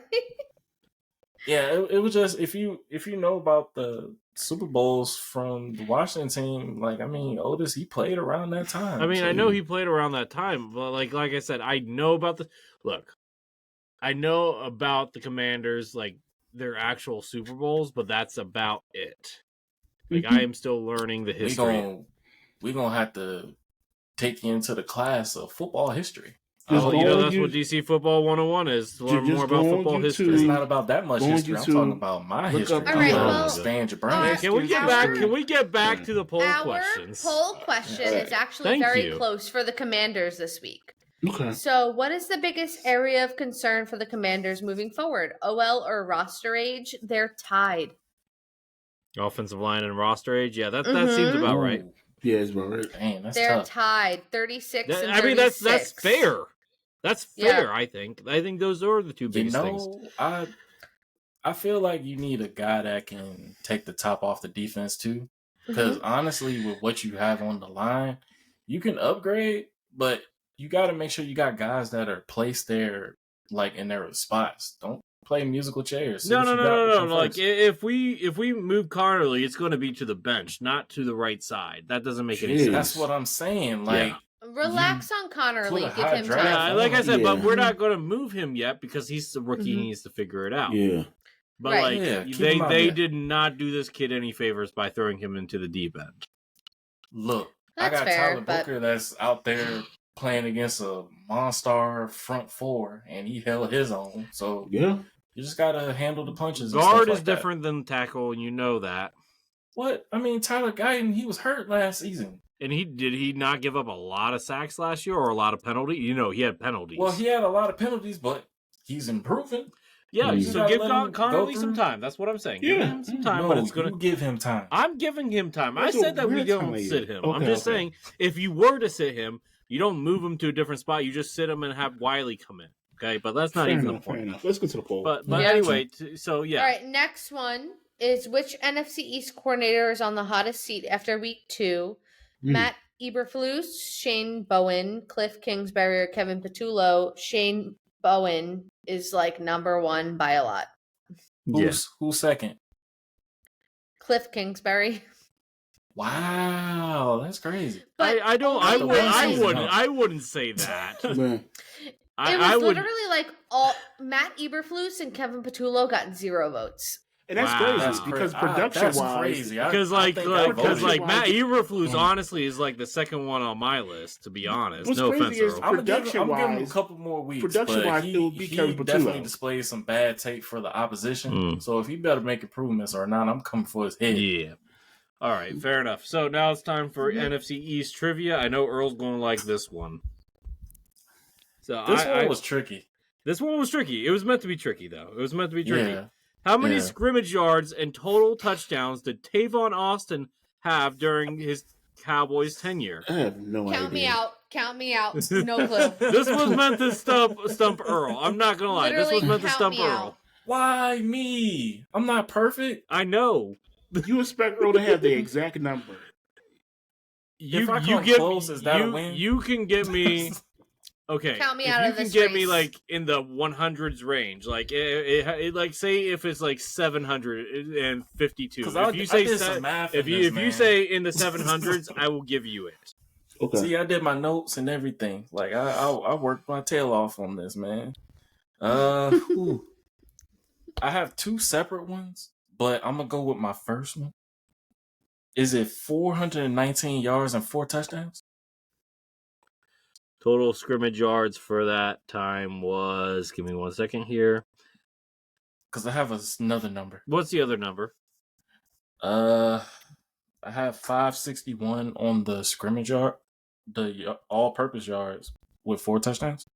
Yeah, it was just if you know about the Super Bowls from the Washington team, like I mean, Otis he played around that time. I mean, so I know he played around that time, but like I said, I know about I know about the Commanders, like their actual Super Bowls, but that's about it. Like I am still learning the history. We're gonna have to take you into the class of football history. Oh, you know that's what DC Football 101 is. To learn more about football history. It's not about that much history. I'm talking about my history. All right, well, expand your brain. Can we get back to the poll questions? Our poll question is actually very close for the Commanders this week. Okay. So, what is the biggest area of concern for the Commanders moving forward? OL or roster age? They're tied. Offensive line and roster age? Yeah, that seems about right. Yeah, it's about right. Dang, that's They're tough. tied, 36 and 36. I mean, that's fair. That's fair, I think. I think those are the two biggest things. I feel like you need a guy that can take the top off the defense too. Because honestly, with what you have on the line, you can upgrade, but you got to make sure you got guys that are placed there, like in their spots. Don't play musical chairs. No. Like if we move Connerly, it's going to be to the bench, not to the right side. That doesn't make any sense. That's what I'm saying. Like. Relax on Connerly. Give him time. Yeah, like I said, but we're not going to move him yet because he's the rookie. He needs to figure it out. Yeah. But they did not do this kid any favors by throwing him into the deep end. Look, that's I got fair, Tyler Booker that's out there playing against a Monstar front four, and he held his own. So you just got to handle the punches. Guard is different than tackle, and you know that. What? I mean, Tyler Guyton, he was hurt last season. And did he not give up a lot of sacks last year or a lot of penalties? You know, he had penalties. Well, he had a lot of penalties, but he's improving. Yeah, so give Connerly some time. That's what I'm saying. Give him some time, but it's gonna give him time. I'm giving him time. I said that we don't sit him. I'm just saying if you were to sit him, you don't move him to a different spot. You just sit him and have Wiley come in. Okay, but that's not even the point. Let's go to the poll. But anyway, so yeah. All right, next one is which NFC East coordinator is on the hottest seat after week 2? Matt Eberflus, Shane Bowen, Cliff Kingsbury, or Kevin Patullo. Shane Bowen is like number 1 by a lot. Who's second? Cliff Kingsbury. Wow, that's crazy. But I wouldn't say that. It was literally like all Matt Eberflus and Kevin Patullo got 0 votes. And that's crazy because production-wise, because Matt Eberflus honestly is like the second one on my list. To be honest, what's no crazy offense, is I'm giving him a couple more weeks. Production-wise, it will be Kevin Patullo. Definitely displayed some bad tape for the opposition. So if he better make improvements or not, I'm coming for his head. Yeah. All right, fair enough. So now it's time for NFC East trivia. I know Earl's going to like this one. So this one was tricky. This one was tricky. It was meant to be tricky, though. It was meant to be tricky. Yeah. How many scrimmage yards and total touchdowns did Tavon Austin have during his Cowboys tenure? I have no idea. Count me out. No clue. This was meant to stump Earl. I'm not going to lie. Literally, this was meant to stump Earl. Out. Why me? I'm not perfect. I know. You expect Earl to have the exact number. If I come close, is that a win? You can get me... Okay, count me out of this race. You can get me like in the 100s range, like it like say if it's like 752. If you say if you say in the 700s, I will give you it. Okay. See, I did my notes and everything. Like I worked my tail off on this, man. I have 2 separate ones, but I'm gonna go with my first one. Is it 419 yards and 4 touchdowns? Total scrimmage yards for that time was, give me 1 second here. Because I have another number. What's the other number? I have 561 on the scrimmage yard, the all-purpose yards with 4 touchdowns.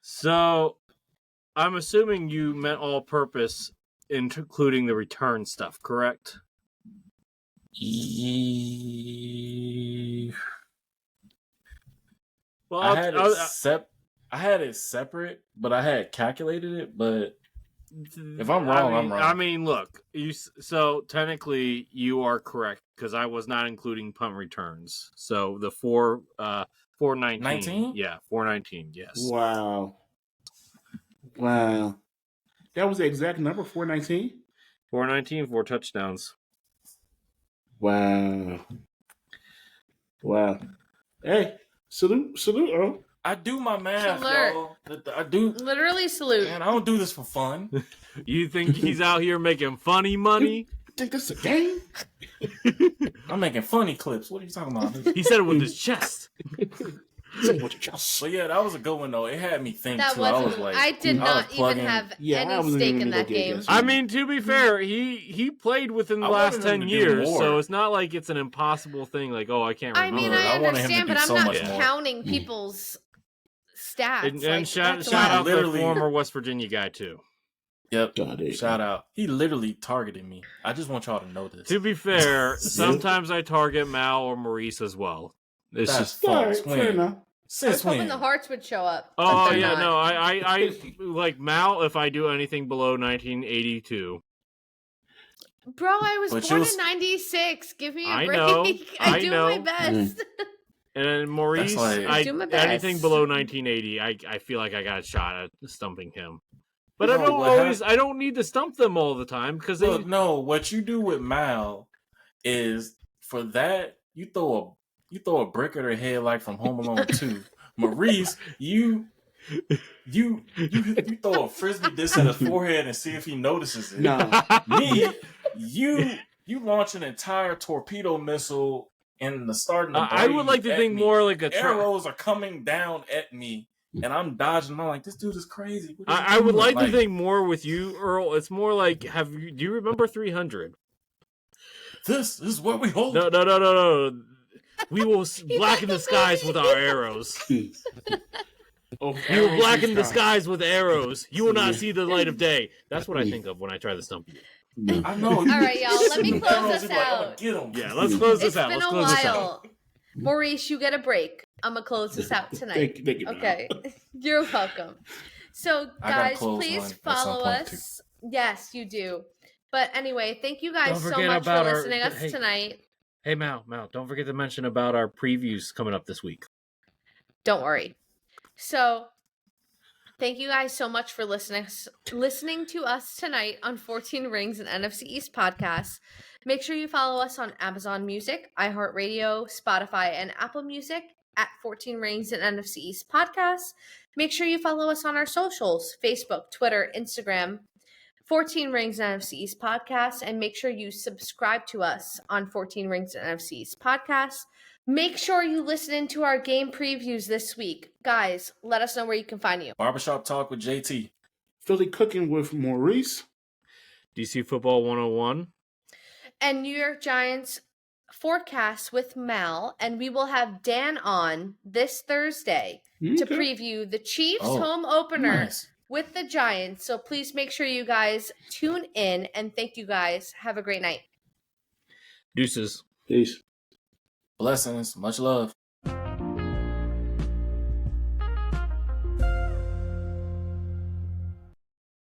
So, I'm assuming you meant all-purpose, including the return stuff, correct? Well, I had it separate, but I had calculated it. But if I'm wrong, I'm wrong. I mean, look, so technically you are correct because I was not including punt returns. So the 419, 19? Yeah, 419. Yes. Wow. That was the exact number, 419? 419, 4 touchdowns. Wow. Hey, salute, Earl. I do my math, Salute. y'all. I do. Literally salute. Man, I don't do this for fun. You think he's out here making funny money? You think this is a game? I'm making funny clips. What are you talking about? He said it with his chest. But yeah, that was a good one though. It had me think That too. I was wasn't. like, I did not even plugging- have I any wasn't stake even in gonna that get game. guessing. I mean, to be fair, he played within the I last wanted him 10 to do years, more. so it's not like it's an impossible thing. Like, oh, I can't I remember. mean, I I wanted him to understand, do but I'm so not much more. counting people's stats. And like, shout that's out wild. the Literally- former West Virginia guy too. Yep. God, hey. Shout out. He literally targeted me. I just want y'all to know this. To be fair, sometimes I target Mal or Maurice as well. It's That's just All right, false. fair enough. I was Since hoping when? the Hearts would show up. but oh they're yeah, not. no, I like Mal if I do anything below 1982. Bro, I was But born you in '96. Give me a I break. know, I I do know. my best. And Maurice, That's like- Do my best. anything below 1980, I feel like I got a shot at stumping him. But I No, don't what always. I don't need to stump them all the time because they. Look, no, what you do with Mal is for that you throw a brick at her head like from Home Alone 2. Maurice, you throw a frisbee disc at his forehead and see if he notices it. No. Me, you launch an entire torpedo missile in the starting. I would like to think more like a. Arrows are coming down at me, and I'm dodging. I'm like, this dude is crazy. What is he I would doing? like to think more with you, Earl. It's more like, do you remember 300? this is what we hold. No. We will blacken the skies with our arrows. Oh, We will blacken the skies with arrows. You will not see the light of day. That's what I think of when I try to stump you. I know. All right, y'all. Let me close this out. Get him. Yeah, let's close this It's out. been Let's a close this out. while. Maurice, you get a break. I'm gonna close this out tonight. Thank you, Okay, you're welcome. So, I gotta guys, close please one at some follow point, too. us. Yes, you do. But anyway, thank you guys Don't so forget much for about our- listening to us hey. tonight. Hey, Mal, don't forget to mention about our previews coming up this week. Don't worry. So, thank you guys so much for listening to us tonight on 14 Rings and NFC East podcast. Make sure you follow us on Amazon Music, iHeartRadio, Spotify, and Apple Music at 14 Rings and NFC East podcast. Make sure you follow us on our socials, Facebook, Twitter, Instagram, 14 Rings and NFC East podcast, and make sure you subscribe to us on 14 Rings and NFC East podcast. Make sure you listen into our game previews this week. Guys, let us know where you can find you. Barbershop Talk with JT. Philly Cooking with Maurice. DC Football 101. And New York Giants forecast with Mal, and we will have Dan on this Thursday to Okay. preview the Chiefs Oh, home opener Nice. with the Giants. So please make sure you guys tune in, and thank you guys. Have a great night. Deuces. Peace. Blessings. Much love.